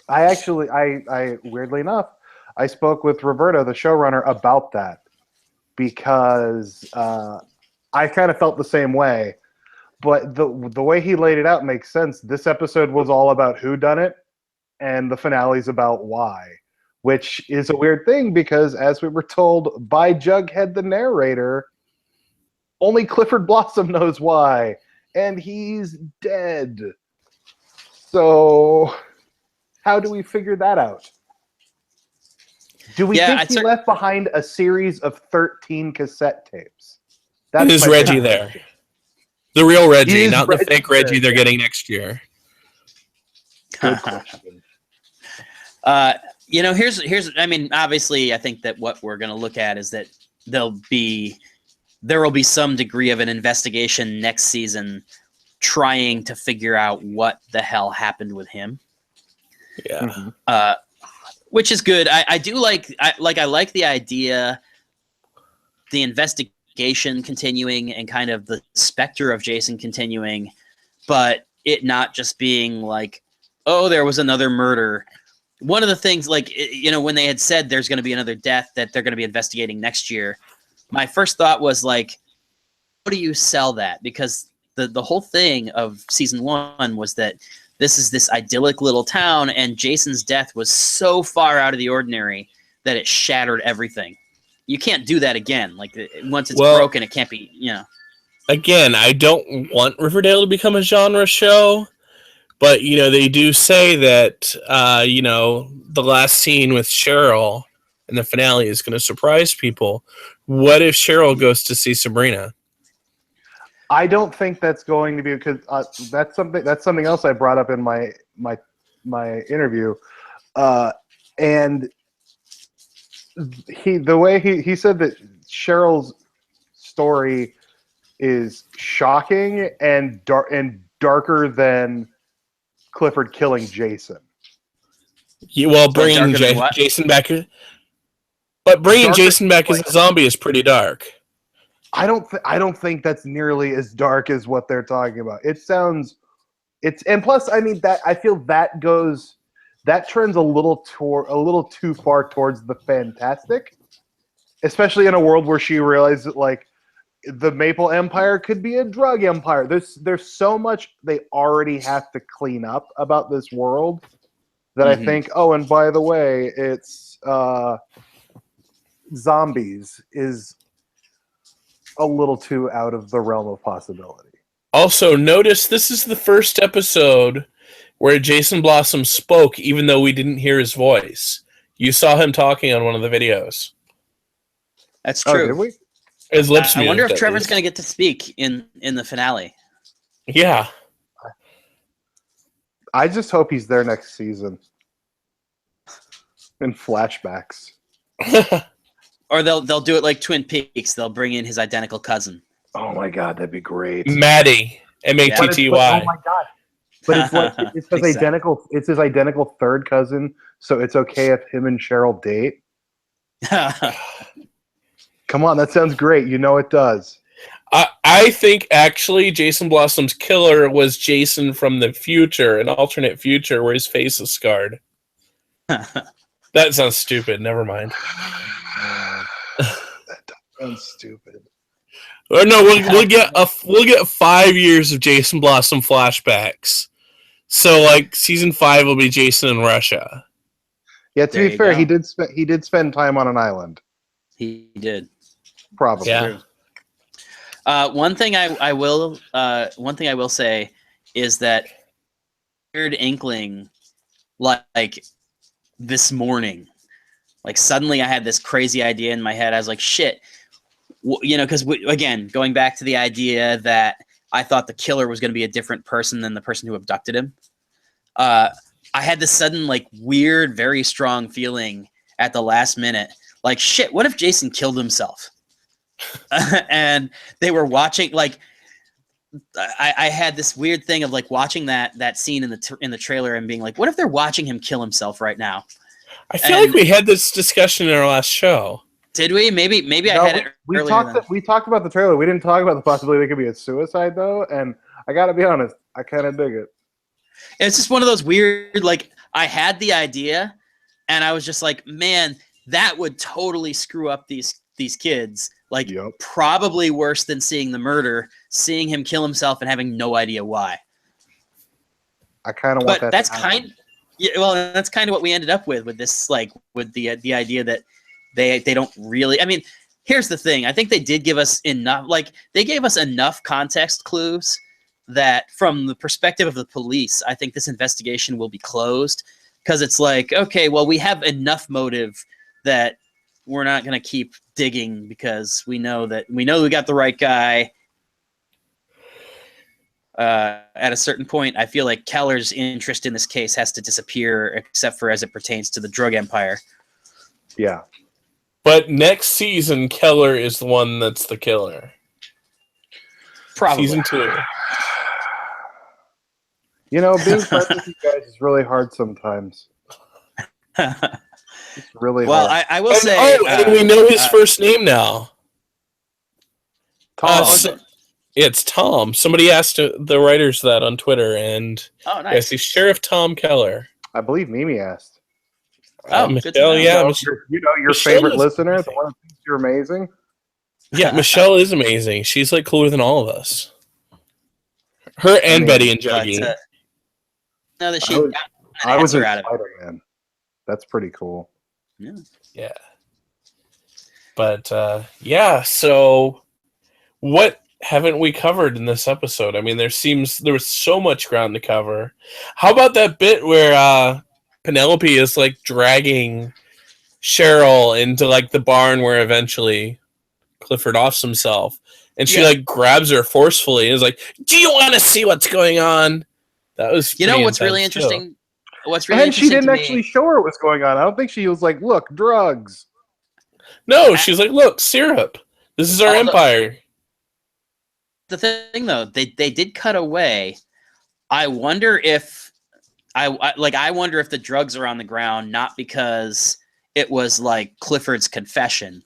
I weirdly enough, I spoke with Roberto, the showrunner, about that because I kind of felt the same way. But the way he laid it out makes sense. This episode was all about who done it, and the finale's about why. Which is a weird thing because, as we were told by Jughead the narrator, only Clifford Blossom knows why, and he's dead. So, how do we figure that out? Do we think he left behind a series of 13 cassette tapes? Is Reggie there? The real Reggie, not the fake Reggie they're getting next year. Good question. Here's I mean, obviously I think that what we're going to look at is that there will be some degree of an investigation next season trying to figure out what the hell happened with him. Yeah. Which is good. I like the idea, the investigation continuing and kind of the specter of Jason continuing, but it not just being like, oh, there was another murder. One of the things, like, when they had said there's going to be another death that they're going to be investigating next year, my first thought was like, how do you sell that? Because the whole thing of season 1 was that this is this idyllic little town, and Jason's death was so far out of the ordinary that it shattered everything. You can't do that again. Like, once it's broken, it can't be, Again, I don't want Riverdale to become a genre show. But, they do say that, the last scene with Cheryl in the finale is going to surprise people. What if Cheryl goes to see Sabrina? I don't think that's going to be, because that's something else I brought up in my interview. And the way he said that Cheryl's story is shocking and darker than Clifford killing Jason. Bringing Jason back, but bringing Jason back as a zombie is pretty dark. I don't think that's nearly as dark as what they're talking about. And plus, I mean, that I feel that trends a little too far towards the fantastic, especially in a world where she realized that, like, the Maple Empire could be a drug empire. There's so much they already have to clean up about this world that I think, oh, and by the way, it's zombies is a little too out of the realm of possibility. Also, notice this is the first episode where Jason Blossom spoke even though we didn't hear his voice. You saw him talking on one of the videos. That's Oh, true. did we? His lips I wonder moved, if at Trevor's least. going to get to speak in the finale. Yeah. I just hope he's there next season. In flashbacks. Or they'll do it like Twin Peaks. They'll bring in his identical cousin. Oh my god, that'd be great. Maddie. Matty. Oh my god. But it's like it's his Exactly. identical. It's his identical third cousin. So it's okay if him and Cheryl date. Come on, that sounds great. You know it does. I think actually Jason Blossom's killer was Jason from the future, an alternate future where his face is scarred. That sounds stupid. Never mind. That sounds stupid. Or no, we'll get 5 years of Jason Blossom flashbacks. So like season 5 will be Jason in Russia. Yeah, to There be you fair, go. he did spend time on an island. He did. Probably. Yeah. One thing I will say is that weird inkling, like this morning, like suddenly I had this crazy idea in my head. I was like, shit, because again, going back to the idea that I thought the killer was going to be a different person than the person who abducted him. I had this sudden, like, weird, very strong feeling at the last minute, like, shit, what if Jason killed himself? And they were watching, like, I had this weird thing of like watching that scene in the trailer and being like, what if they're watching him kill himself right now? I feel like we had this discussion in our last show. Did we? Maybe No, I had it we earlier. we talked about the trailer. We didn't talk about the possibility it could be a suicide though, and I gotta be honest, I kind of dig it. It's just one of those weird, like, I had the idea and I was just like, man, that would totally screw up these kids. Like, Yep. probably worse than seeing the murder, seeing him kill himself and having no idea why. I kind of want But that. that's to happen. that's kind of what we ended up with this, like, with the idea that they don't really. I mean, here's the thing. I think they did give us enough. Like, they gave us enough context clues that, from the perspective of the police, I think this investigation will be closed, because it's like, okay, well, we have enough motive that we're not going to keep digging, because we know we got the right guy. At a certain point, I feel like Keller's interest in this case has to disappear, except for as it pertains to the drug empire. Yeah. But next season, Keller is the one that's the killer. Probably. Season 2. You know, being friends with you guys is really hard sometimes. It's really Well, hard. I will say. And we know his first name now. Tom. It's Tom. Somebody asked the writers that on Twitter, and Oh, nice. yes, he's Sheriff Tom Keller. I believe Mimi asked. Oh, good to Michelle, know. yeah, Your Michelle favorite is listener, the amazing. one that thinks you're amazing. Yeah, Michelle is amazing. She's like cooler than all of us. Her and mean, Betty and Juggy. Now that she I was- got I an was in answer out of it. Spider-Man. That's pretty cool. Yeah. But yeah, so what haven't we covered in this episode? I mean, there was so much ground to cover. How about that bit where Penelope is like dragging Cheryl into like the barn where eventually Clifford offs himself, and she like grabs her forcefully and is like, "Do you want to see what's going on?" That was What's really intense, too. interesting? What's really And she interesting didn't to actually me, show her what's going on. I don't think she was like, "Look, drugs." No, she's like, "Look, syrup. This is our empire." the thing though, they did cut away. I wonder if I wonder if the drugs are on the ground not because it was like Clifford's confession,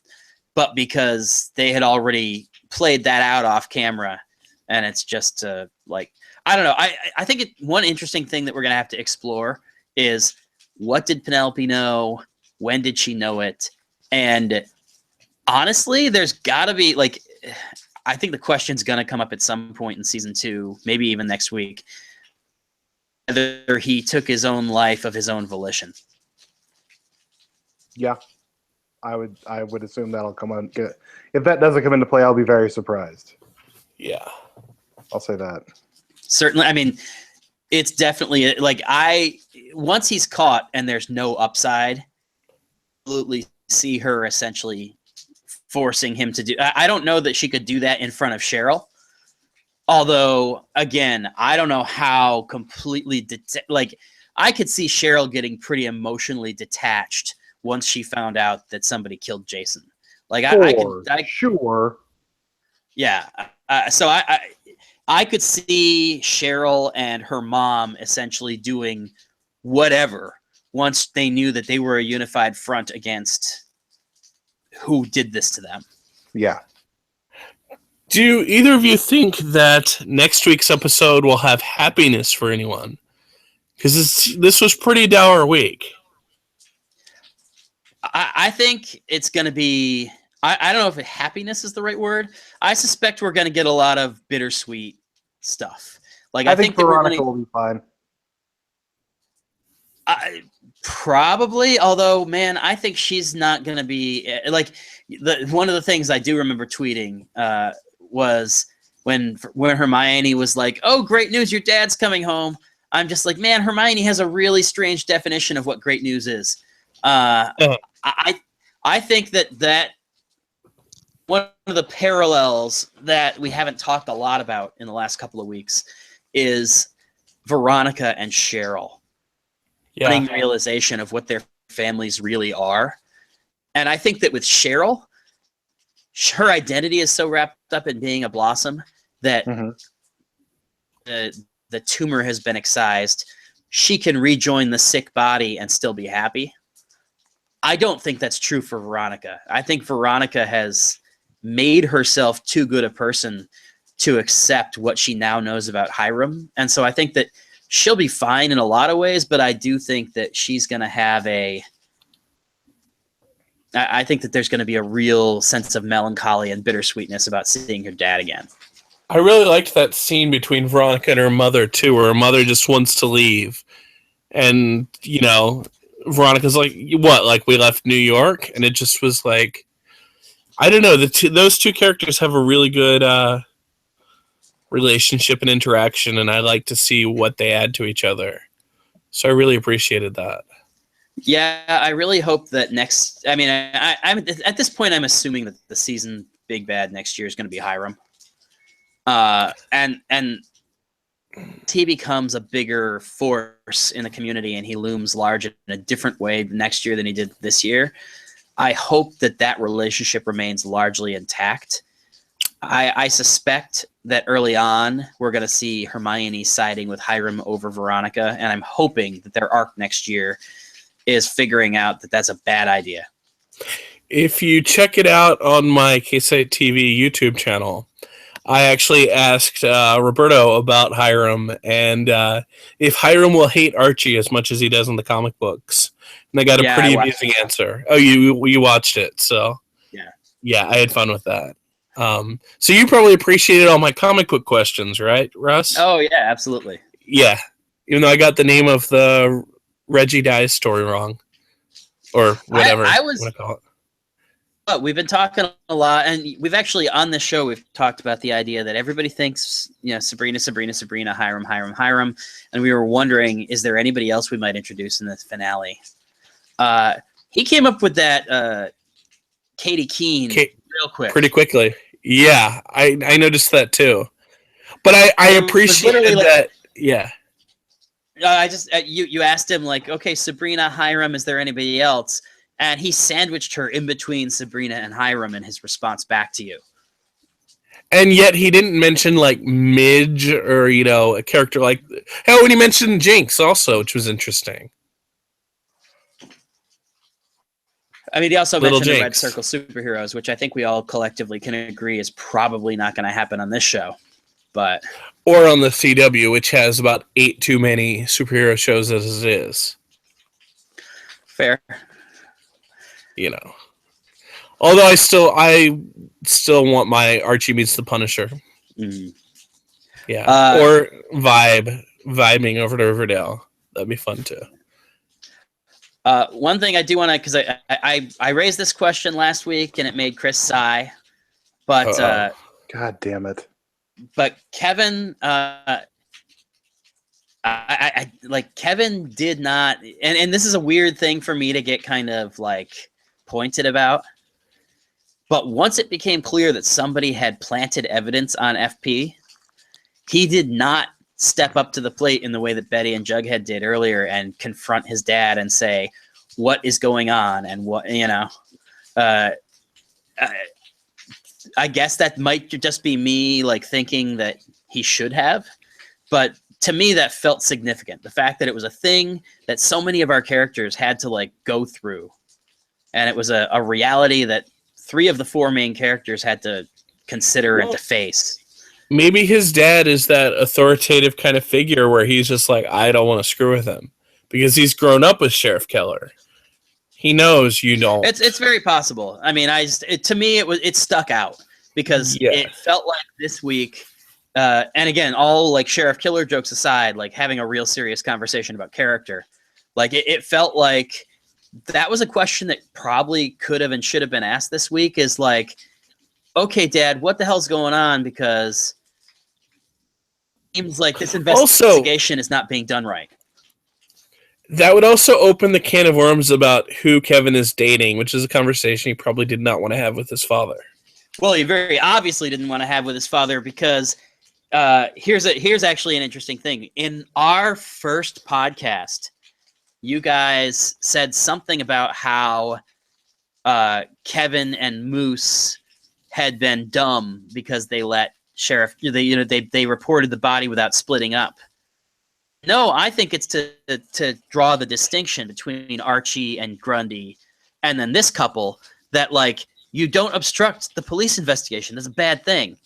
but because they had already played that out off camera, and it's just like, I don't know. I think one interesting thing that we're gonna have to explore is, what did Penelope know? When did she know it? And honestly, there's got to be, like, I think the question's gonna come up at some point in season 2, maybe even next week, whether he took his own life of his own volition. Yeah, I would assume that'll come on. If that doesn't come into play, I'll be very surprised. Yeah. I'll say that. Certainly, I mean, it's definitely like once he's caught and there's no upside, absolutely see her essentially forcing him to do. I don't know that she could do that in front of Cheryl. Although, again, I don't know how completely like I could see Cheryl getting pretty emotionally detached once she found out that somebody killed Jason. Like sure. Yeah. So I could see Cheryl and her mom essentially doing whatever once they knew that they were a unified front against who did this to them. Yeah. Do either of you think that next week's episode will have happiness for anyone? Because this was pretty dour week. I think it's going to be. I don't know if happiness is the right word. I suspect we're going to get a lot of bittersweet stuff. Like I think Veronica will be fine. Probably, although, man, I think she's not going to be like one of the things I do remember tweeting was when Hermione was like, "Oh, great news, your dad's coming home." I'm just like, man, Hermione has a really strange definition of what great news is. I think that one of the parallels that we haven't talked a lot about in the last couple of weeks is Veronica and Cheryl. Yeah. Realization of what their families really are. And I think that with Cheryl, her identity is so wrapped up in being a blossom that the tumor has been excised. She can rejoin the sick body and still be happy. I don't think that's true for Veronica. I think Veronica has made herself too good a person to accept what she now knows about Hiram. And so I think that she'll be fine in a lot of ways, but I do think that she's going to have I think that there's going to be a real sense of melancholy and bittersweetness about seeing her dad again. I really liked that scene between Veronica and her mother, too, where her mother just wants to leave. And, you know, Veronica's like, what, like we left New York? And it just was like, I don't know, those two characters have a really good relationship and interaction, and I like to see what they add to each other. So I really appreciated that. Yeah, I really hope that I'm at this point, I'm assuming that the season big bad next year is going to be Hiram. And he becomes a bigger force in the community and he looms large in a different way next year than he did this year. I hope that relationship remains largely intact. I suspect that early on we're going to see Hermione siding with Hiram over Veronica, and I'm hoping that their arc next year is figuring out that that's a bad idea. If you check it out on my K-Site TV YouTube channel, I actually asked Roberto about Hiram and if Hiram will hate Archie as much as he does in the comic books. And I got a pretty amusing answer. Oh, you watched it, so yeah, I had fun with that. So you probably appreciated all my comic book questions, right, Russ? Oh yeah, absolutely. Yeah, even though I got the name of the Reggie Dies story wrong, or whatever I want to call it. But we've been talking a lot, and we've actually on this show we've talked about the idea that everybody thinks, you know, Sabrina, Hiram, and we were wondering, is there anybody else we might introduce in the finale? He came up with that Katie Keene real quick, pretty quickly. Yeah, I noticed that too, but I appreciated that. Yeah. I just you asked him like, okay, Sabrina, Hiram, is there anybody else? And he sandwiched her in between Sabrina and Hiram in his response back to you. And yet he didn't mention like Midge or, you know, a character like, hell, when he mentioned Jinx also, which was interesting. I mean, he also mentioned the Red Circle superheroes, which I think we all collectively can agree is probably not going to happen on this show. But or on the CW, which has about 8 too many superhero shows as it is. Fair. You know. Although I still want my Archie meets the Punisher. Mm. Yeah. Or vibing over to Riverdale. That'd be fun too. One thing I do want to, because I raised this question last week and it made Chris sigh, but God damn it. But Kevin, I I like Kevin did not, and this is a weird thing for me to get kind of like pointed about. But once it became clear that somebody had planted evidence on FP, he did not step up to the plate in the way that Betty and Jughead did earlier and confront his dad and say, what is going on? And what, you know, I guess that might just be me like thinking that he should have, but to me that felt significant. The fact that it was a thing that so many of our characters had to like go through, and it was a reality that 3 of the 4 main characters had to consider and to face. Maybe his dad is that authoritative kind of figure where he's just like, I don't want to screw with him because he's grown up with Sheriff Keller. He knows you don't. It's very possible. I mean, to me it stuck out because it felt like this week. And again, all like Sheriff Killer jokes aside, like having a real serious conversation about character, like it felt like that was a question that probably could have and should have been asked this week is like, okay, Dad, what the hell's going on? Because it seems like this investigation is not being done right. That would also open the can of worms about who Kevin is dating, which is a conversation he probably did not want to have with his father. Well, he very obviously didn't want to have with his father because here's actually an interesting thing. In our first podcast, you guys said something about how Kevin and Moose had been dumb because they let Sheriff they reported the body without splitting up. No, I think it's to draw the distinction between Archie and Grundy and then this couple that like you don't obstruct the police investigation. That's a bad thing.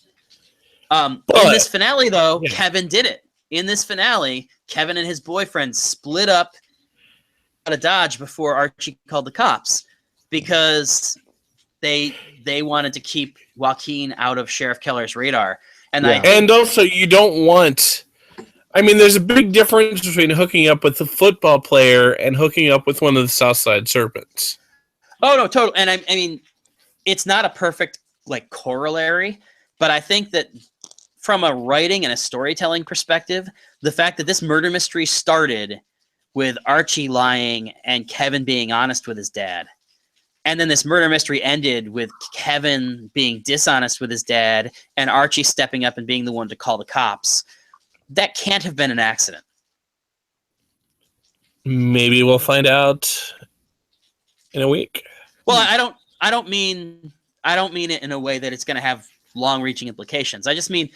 In this finale though, Kevin did it. In this finale, Kevin and his boyfriend split up out of Dodge before Archie called the cops because they wanted to keep Joaquin out of Sheriff Keller's radar. And also you don't want, I mean, there's a big difference between hooking up with a football player and hooking up with one of the Southside Serpents. Oh no, totally. And I mean, it's not a perfect like corollary, but I think that from a writing and a storytelling perspective, the fact that this murder mystery started with Archie lying and Kevin being honest with his dad, and then this murder mystery ended with Kevin being dishonest with his dad and Archie stepping up and being the one to call the cops. That can't have been an accident. Maybe we'll find out in a week. Well, I don't mean it in a way that it's going to have long-reaching implications. I just mean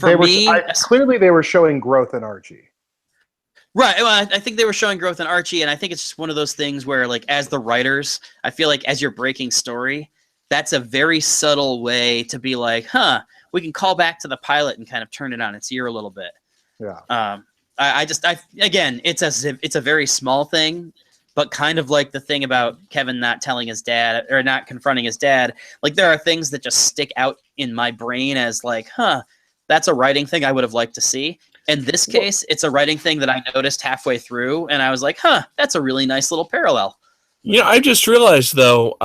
clearly they were showing growth in Archie. Right. Well, I think they were showing growth in Archie, and I think it's just one of those things where, like, as the writers, I feel like as you're breaking story, that's a very subtle way to be like, we can call back to the pilot and kind of turn it on its ear a little bit. Yeah. Again, it's a very small thing, but kind of like the thing about Kevin not telling his dad or not confronting his dad. Like, there are things that just stick out in my brain as like, that's a writing thing I would have liked to see. In this case, it's a writing thing that I noticed halfway through, and I was like, that's a really nice little parallel. Yeah, I just realized, though,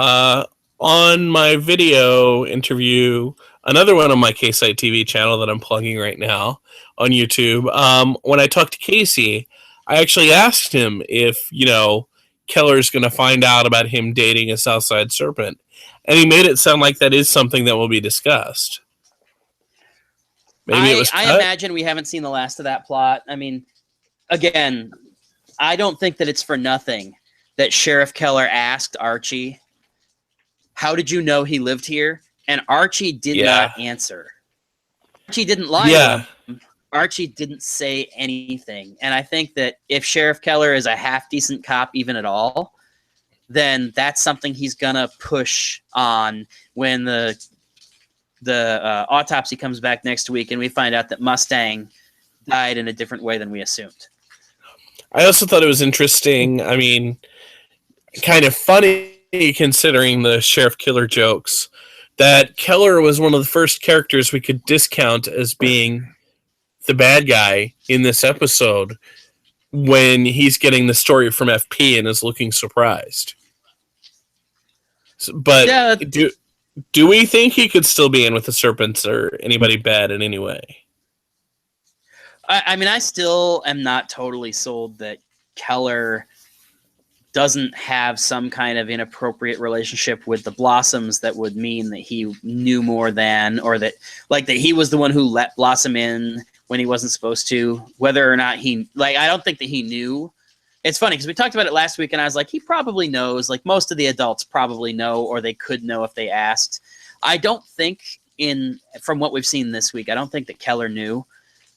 on my video interview, another one on my K-Site TV channel that I'm plugging right now on YouTube, when I talked to Casey, I actually asked him if, Keller's going to find out about him dating a Southside Serpent, and he made it sound like that is something that will be discussed. Maybe it was cut. I imagine we haven't seen the last of that plot. I mean, again, I don't think that it's for nothing that Sheriff Keller asked Archie, how did you know he lived here? And Archie did not answer. Archie didn't lie to him. Archie didn't say anything. And I think that if Sheriff Keller is a half-decent cop even at all, then that's something he's going to push on when the autopsy comes back next week and we find out that Mustang died in a different way than we assumed. I also thought it was interesting. I mean, kind of funny considering the Sheriff Killer jokes that Keller was one of the first characters we could discount as being the bad guy in this episode when he's getting the story from FP and is looking surprised. But do we think he could still be in with the Serpents or anybody bad in any way? I mean, I still am not totally sold that Keller doesn't have some kind of inappropriate relationship with the Blossoms that would mean that he knew more than, or that he was the one who let Blossom in when he wasn't supposed to. Whether or not I don't think that he knew. It's funny because we talked about it last week, and I was like, he probably knows. Like most of the adults probably know, or they could know if they asked. I don't think from what we've seen this week, I don't think that Keller knew.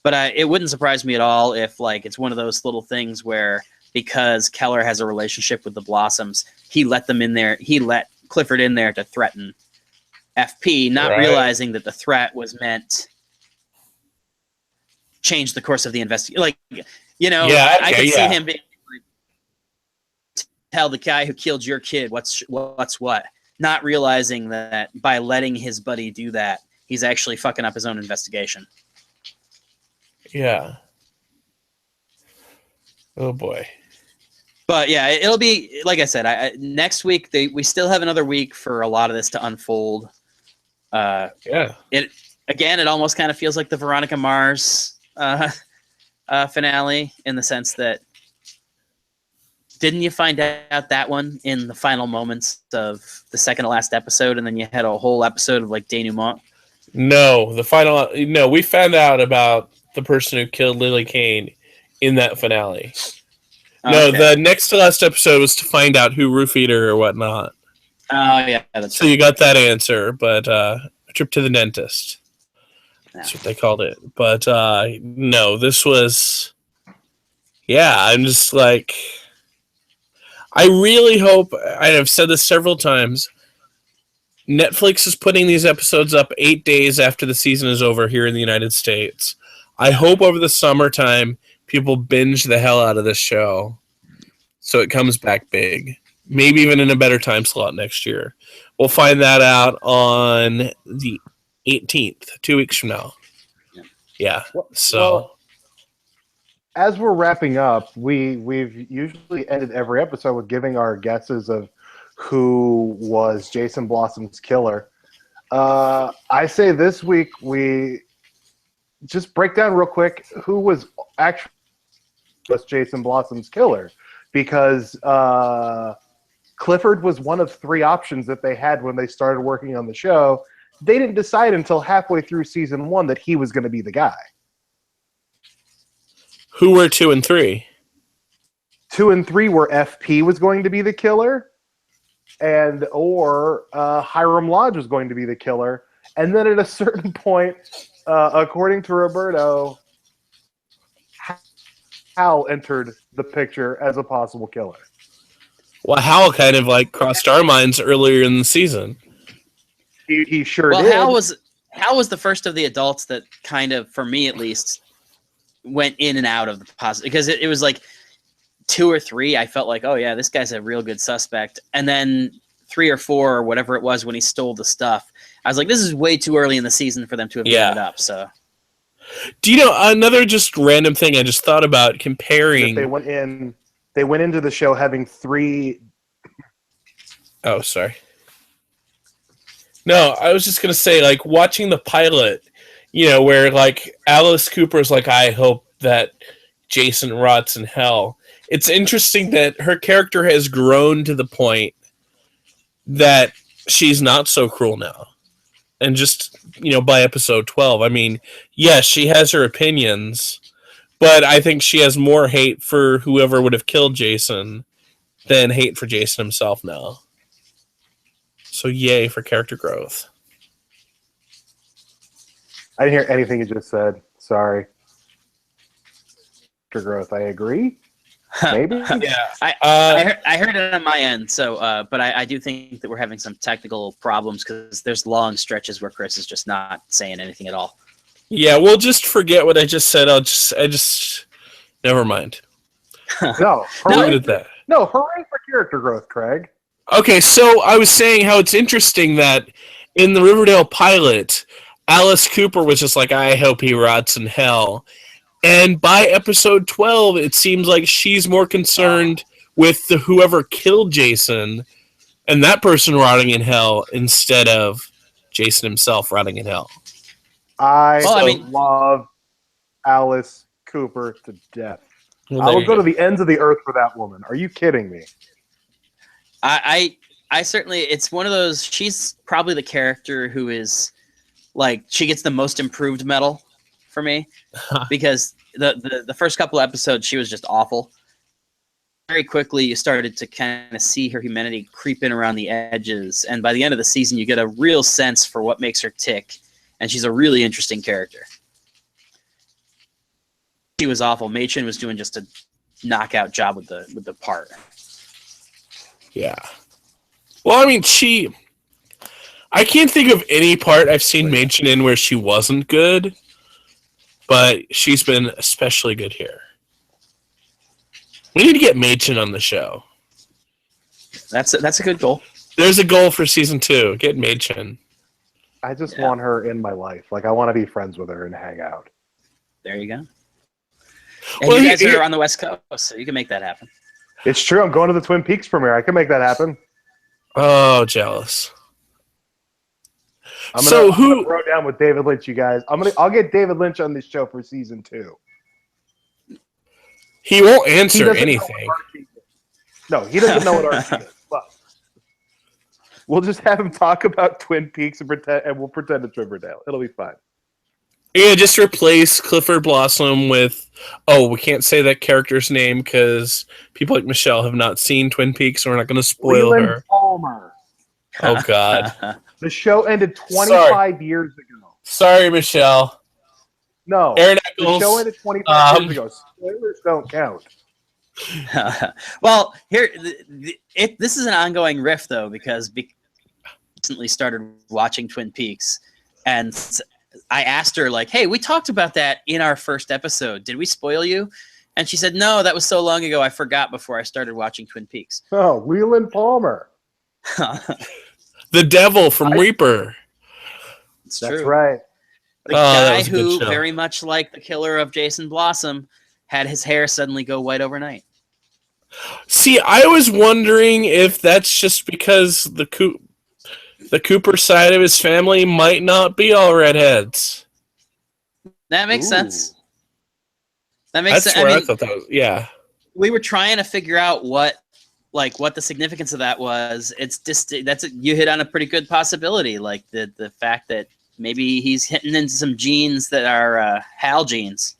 But it wouldn't surprise me at all if it's one of those little things where, because Keller has a relationship with the Blossoms, he let them in there. He let Clifford in there to threaten FP, not realizing that the threat was meant change the course of the investigation. I could see him being tell the guy who killed your kid what's what, not realizing that by letting his buddy do that, he's actually fucking up his own investigation. Yeah. Oh boy. But yeah, it'll be like I said. Next week we still have another week for a lot of this to unfold. It almost kind of feels like the Veronica Mars finale, in the sense that, didn't you find out that one in the final moments of the second to last episode, and then you had a whole episode of denouement? No, we found out about the person who killed Lily Kane in that finale. No, the next to last episode was to find out who roofied her or whatnot. Oh, yeah, that's so right. You got that answer, but a trip to the dentist. That's what they called it. But no, this was... Yeah, I'm just like... I really hope... I've said this several times. Netflix is putting these episodes up 8 days after the season is over here in the United States. I hope over the summertime people binge the hell out of this show so it comes back big. Maybe even in a better time slot next year. We'll find that out on the 18th, 2 weeks from now. Yeah. Well, as we're wrapping up, we've usually ended every episode with giving our guesses of who was Jason Blossom's killer. I say this week we just break down real quick who was actually Jason Blossom's killer, because Clifford was one of 3 options that they had when they started working on the show. They didn't decide until halfway through season 1 that he was going to be the guy. Who were 2 and 3? 2 and 3 were FP was going to be the killer, or Hiram Lodge was going to be the killer. And then at a certain point, according to Roberto, Hal entered the picture as a possible killer. Well, Hal kind of crossed our minds earlier in the season. He sure did. Hal was the first of the adults that kind of, for me at least, went in and out of the positive, because it was 2 or 3. I felt like, oh yeah, this guy's a real good suspect, and then 3 or 4 or whatever it was when he stole the stuff, I was like, this is way too early in the season for them to have given it up. So, do you know another just random thing I just thought about comparing? They went into the show having 3. Oh, sorry. No, I was just gonna say, watching the pilot, where Alice Cooper's I hope that Jason rots in hell. It's interesting that her character has grown to the point that she's not so cruel now. And just, by episode 12, I mean, yes, she has her opinions, but I think she has more hate for whoever would have killed Jason than hate for Jason himself now. So yay for character growth. I didn't hear anything you just said. Sorry. Character growth. I agree. Maybe. Yeah. I heard it on my end. So, but I do think that we're having some technical problems because there's long stretches where Chris is just not saying anything at all. Yeah, we'll just forget what I just said. Never mind. No, leave it at that. No, hooray for character growth, Craig. Okay, so I was saying how it's interesting that in the Riverdale pilot, Alice Cooper was just I hope he rots in hell. And by episode 12, it seems like she's more concerned with whoever killed Jason and that person rotting in hell instead of Jason himself rotting in hell. I love Alice Cooper to death. Well, I there will you go to the ends of the earth for that woman. Are you kidding me? I certainly, it's one of those, she's probably the character who is like, she gets the most improved medal for me because the first couple episodes she was just awful. Very quickly you started to kind of see her humanity creep in around the edges, and by the end of the season you get a real sense for what makes her tick, and she's a really interesting character. She was awful. Machen was doing just a knockout job with the part. Yeah. Well, I mean, I can't think of any part I've seen Machen in where she wasn't good, but she's been especially good here. We need to get Machen on the show. That's a good goal. There's a goal for season 2. Get Machen. I just want her in my life. Like, I want to be friends with her and hang out. There you go. And you guys are on the West Coast, so you can make that happen. It's true. I'm going to the Twin Peaks premiere. I can make that happen. Oh, jealous. I'm gonna throw down with David Lynch, you guys. I'll get David Lynch on this show for season 2. He won't answer anything. No, he doesn't know what RT is. But we'll just have him talk about Twin Peaks and we'll pretend it's Riverdale. It'll be fine. Yeah, just replace Clifford Blossom with, we can't say that character's name because people like Michelle have not seen Twin Peaks, so we're not going to spoil Leland her. Palmer. Oh, God. The show ended 25 years ago. Sorry, Michelle. No, Aaron the Eccles, show ended 25 years ago. Spoilers don't count. Well, here, this is an ongoing riff, though, because recently started watching Twin Peaks, and I asked her, like, hey, we talked about that in our first episode. Did we spoil you? And she said, no, that was so long ago, I forgot before I started watching Twin Peaks. Oh, Leland Palmer. The devil from Reaper. It's That's true. right. The guy who, very much like the killer of Jason Blossom, had his hair suddenly go white overnight. See, I was wondering if that's just because the Cooper side of his family might not be all redheads. That makes sense. That makes sense. That's where I thought that was. Yeah. We were trying to figure out what the significance of that was. It's just you hit on a pretty good possibility, like the fact that maybe he's hitting into some genes that are Hal genes.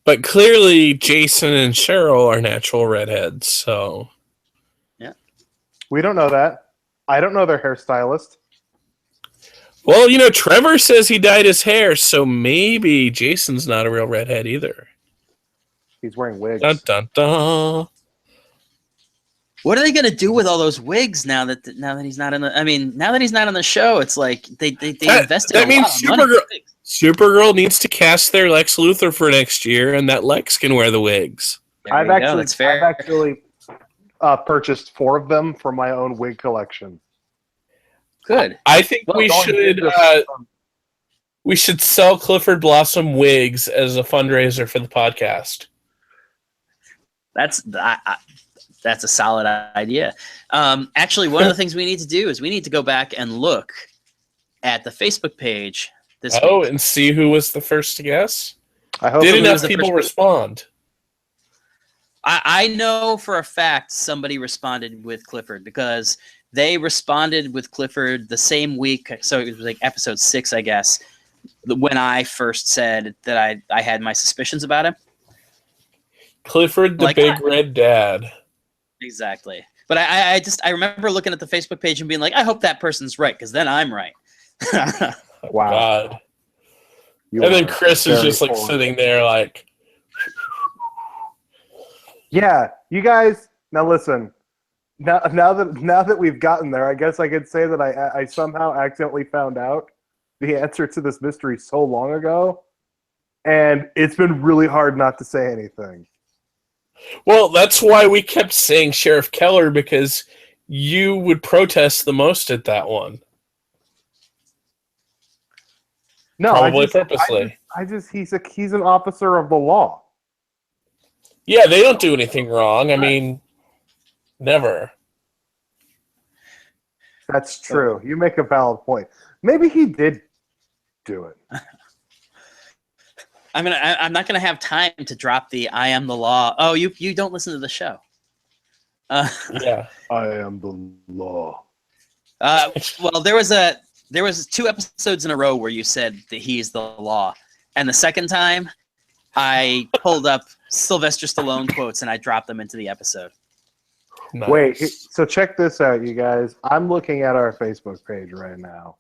But clearly, Jason and Cheryl are natural redheads, so. Yeah. We don't know that. I don't know their hairstylist. Well, Trevor says he dyed his hair, so maybe Jason's not a real redhead either. He's wearing wigs. Dun, dun, dun. What are they going to do with all those wigs now that he's not in the? I mean, now that he's not on the show, it's like they invested. That a means lot of money. Supergirl needs to cast their Lex Luthor for next year, and that Lex can wear the wigs. I've actually purchased 4 of them for my own wig collection. Good. I think we should sell Clifford Blossom wigs as a fundraiser for the podcast. That's a solid idea. Actually, one of the things we need to do is we need to go back and look at the Facebook page this week. And see who was the first to guess? I hope Did enough people respond? I know for a fact somebody responded with Clifford because they responded with Clifford the same week. So it was like episode 6, I guess, when I first said that I had my suspicions about him. Clifford, the big red dad. Exactly. But I remember looking at the Facebook page and being like, I hope that person's right, because then I'm right. Wow. God. And then Chris is just like sitting there like. Yeah, you guys, now listen. Now that we've gotten there, I guess I could say that I somehow accidentally found out the answer to this mystery so long ago, and it's been really hard not to say anything. Well, that's why we kept saying Sheriff Keller, because you would protest the most at that one. No, probably purposely. He's an officer of the law. Yeah, they don't do anything wrong. I mean, never. That's true. You make a valid point. Maybe he did do it. I'm not gonna have time to drop the "I am the law." Oh, you don't listen to the show. Yeah. I am the law. Well, there was 2 episodes in a row where you said that he's the law, and the second time, I pulled up Sylvester Stallone quotes and I dropped them into the episode. Nice. Wait, so check this out, you guys. I'm looking at our Facebook page right now.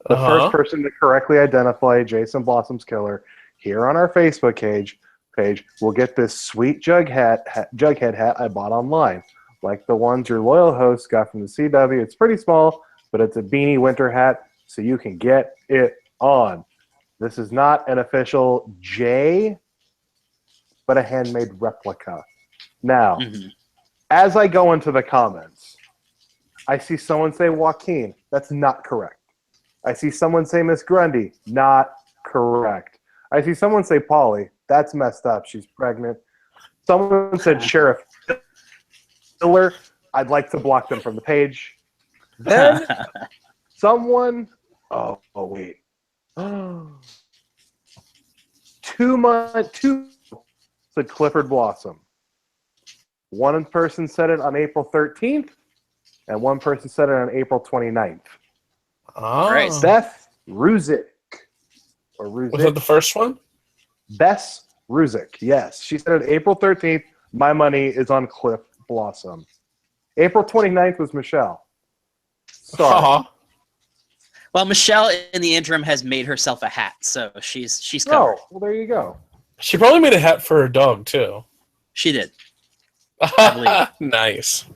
The first person to correctly identify Jason Blossom's killer here on our Facebook page will get this sweet Jughead hat I bought online. Like the ones your loyal host got from the CW. It's pretty small, but it's a beanie winter hat, so you can get it on. This is not an official J, but a handmade replica. Now, as I go into the comments, I see someone say Joaquin. That's not correct. I see someone say Miss Grundy. Not correct. I see someone say Polly. That's messed up. She's pregnant. Someone said Sheriff Miller. I'd like to block them from the page. Then someone. Oh wait. 2 said Clifford Blossom. One person said it on April 13th, and one person said it on April 29th. Oh. Right. Beth Ruzick. Or Ruzick. Was that the first one? Bess Ruzick, yes. She said it April 13th. My money is on Cliff Blossom. April 29th was Michelle. Sorry. Well, Michelle, in the interim, has made herself a hat, so she's covered. Oh, well, there you go. She probably made a hat for her dog, too. She did. I believe. Nice.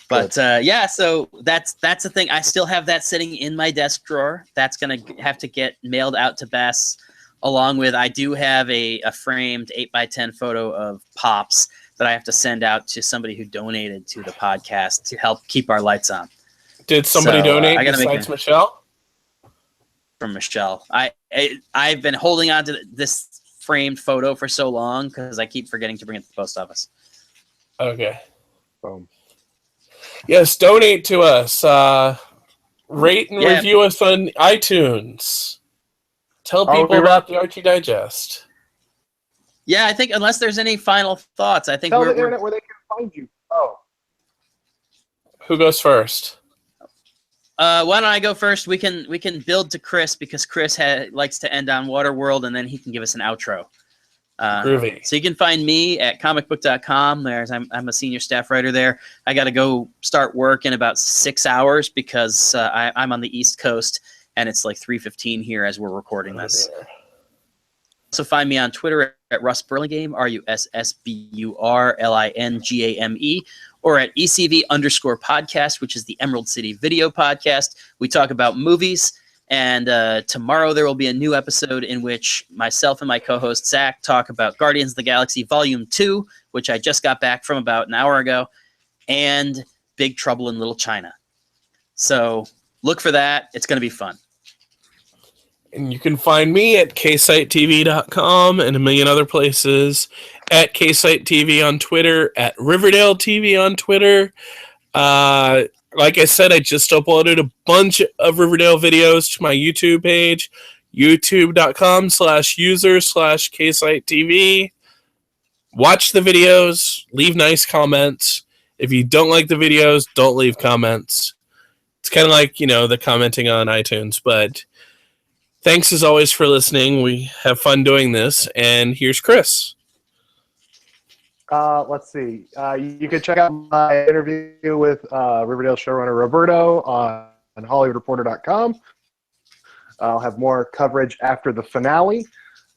But yeah, so that's the thing. I still have that sitting in my desk drawer. That's gonna have to get mailed out to Bess, along with I do have a framed 8x10 photo of Pops that I have to send out to somebody who donated to the podcast to help keep our lights on. Did somebody donate besides Michelle? From Michelle. I've been holding on to this framed photo for so long because I keep forgetting to bring it to the post office. Okay. Boom. Yes, donate to us. Rate and review us on iTunes. Tell people about the Archie Digest. Yeah, I think unless there's any final thoughts, I think Tell the internet where they can find you. Oh. Who goes first? Why don't I go first? We can build to Chris because Chris likes to end on Waterworld, and then he can give us an outro. Groovy. So you can find me at comicbook.com. I'm a senior staff writer there. I got to go start work in about 6 hours because I'm on the East Coast, and it's like 3:15 here as we're recording this. Also find me on Twitter at Russ Burlingame, RussBurlingame, or at ECV_podcast, which is the Emerald City Video Podcast. We talk about movies, and tomorrow there will be a new episode in which myself and my co-host Zach talk about Guardians of the Galaxy Volume 2, which I just got back from about an hour ago, and Big Trouble in Little China. So look for that. It's going to be fun. And you can find me at ksitetv.com and a million other places, at ksitetv on Twitter, at Riverdale TV on Twitter. Like I said, I just uploaded a bunch of Riverdale videos to my YouTube page, youtube.com/user/ksitetv. Watch the videos, leave nice comments. If you don't like the videos, don't leave comments. It's kind of like, the commenting on iTunes, but thanks as always for listening. We have fun doing this, and here's Chris. Let's see. You can check out my interview with Riverdale showrunner Roberto on HollywoodReporter.com. I'll have more coverage after the finale.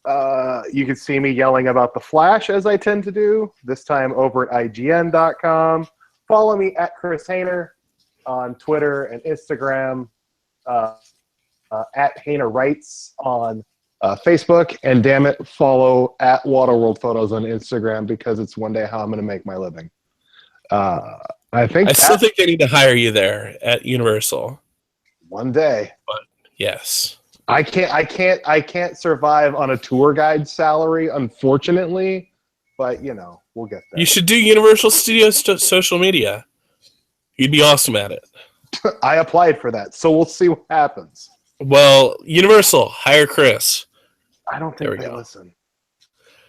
You can see me yelling about The Flash, as I tend to do, this time over at IGN.com. Follow me at Chris Hayner on Twitter and Instagram, at Hayner Writes on Facebook, and damn it, follow at Waterworld Photos on Instagram because it's one day how I'm going to make my living. I still think they need to hire you there at Universal. One day. But yes. I can't survive on a tour guide salary, unfortunately, but we'll get there. You should do Universal Studios social media. You'd be awesome at it. I applied for that, so we'll see what happens. Well, Universal, hire Chris. I don't There think we they go. listen.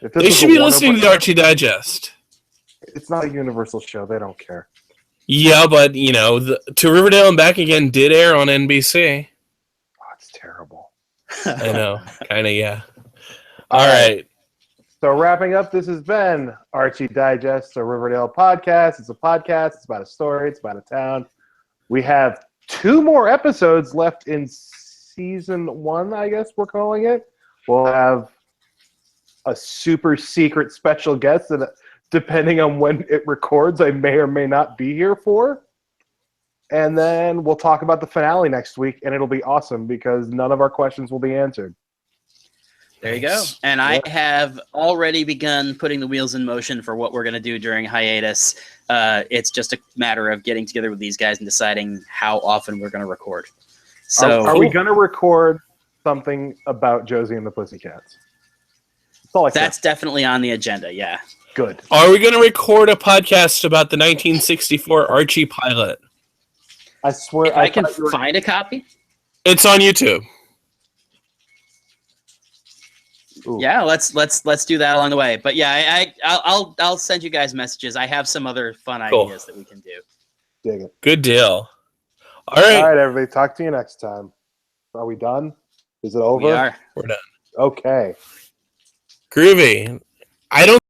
If this They was should a be Warner listening to the Bros- Archie Digest. It's not a Universal show. They don't care. Yeah, but, you know, To Riverdale and Back Again did air on NBC. Oh, it's terrible. I know. Kind of, yeah. All All right. right. So wrapping up, this has been Archie Digest, a Riverdale podcast. It's a podcast. It's about a story. It's about a town. We have 2 more episodes left in season 1, I guess we're calling it. We'll have a super secret special guest that, depending on when it records, I may or may not be here for. And then we'll talk about the finale next week, and it'll be awesome because none of our questions will be answered. There you go. And I have already begun putting the wheels in motion for what we're going to do during hiatus. It's just a matter of getting together with these guys and deciding how often we're going to record. So, are we going to record something about Josie and the Pussycats? That's all I that's said. definitely on the agenda. Yeah. Good. Are we going to record a podcast about the 1964 Archie pilot? I swear. If I can find a copy. It's on YouTube. Ooh. Yeah, let's do that along the way. But yeah, I'll send you guys messages. I have some other fun ideas that we can do. Dig it. Good deal. All right. All right, everybody. Talk to you next time. Are we done? Is it over? We are. We're done. Okay. Groovy. I don't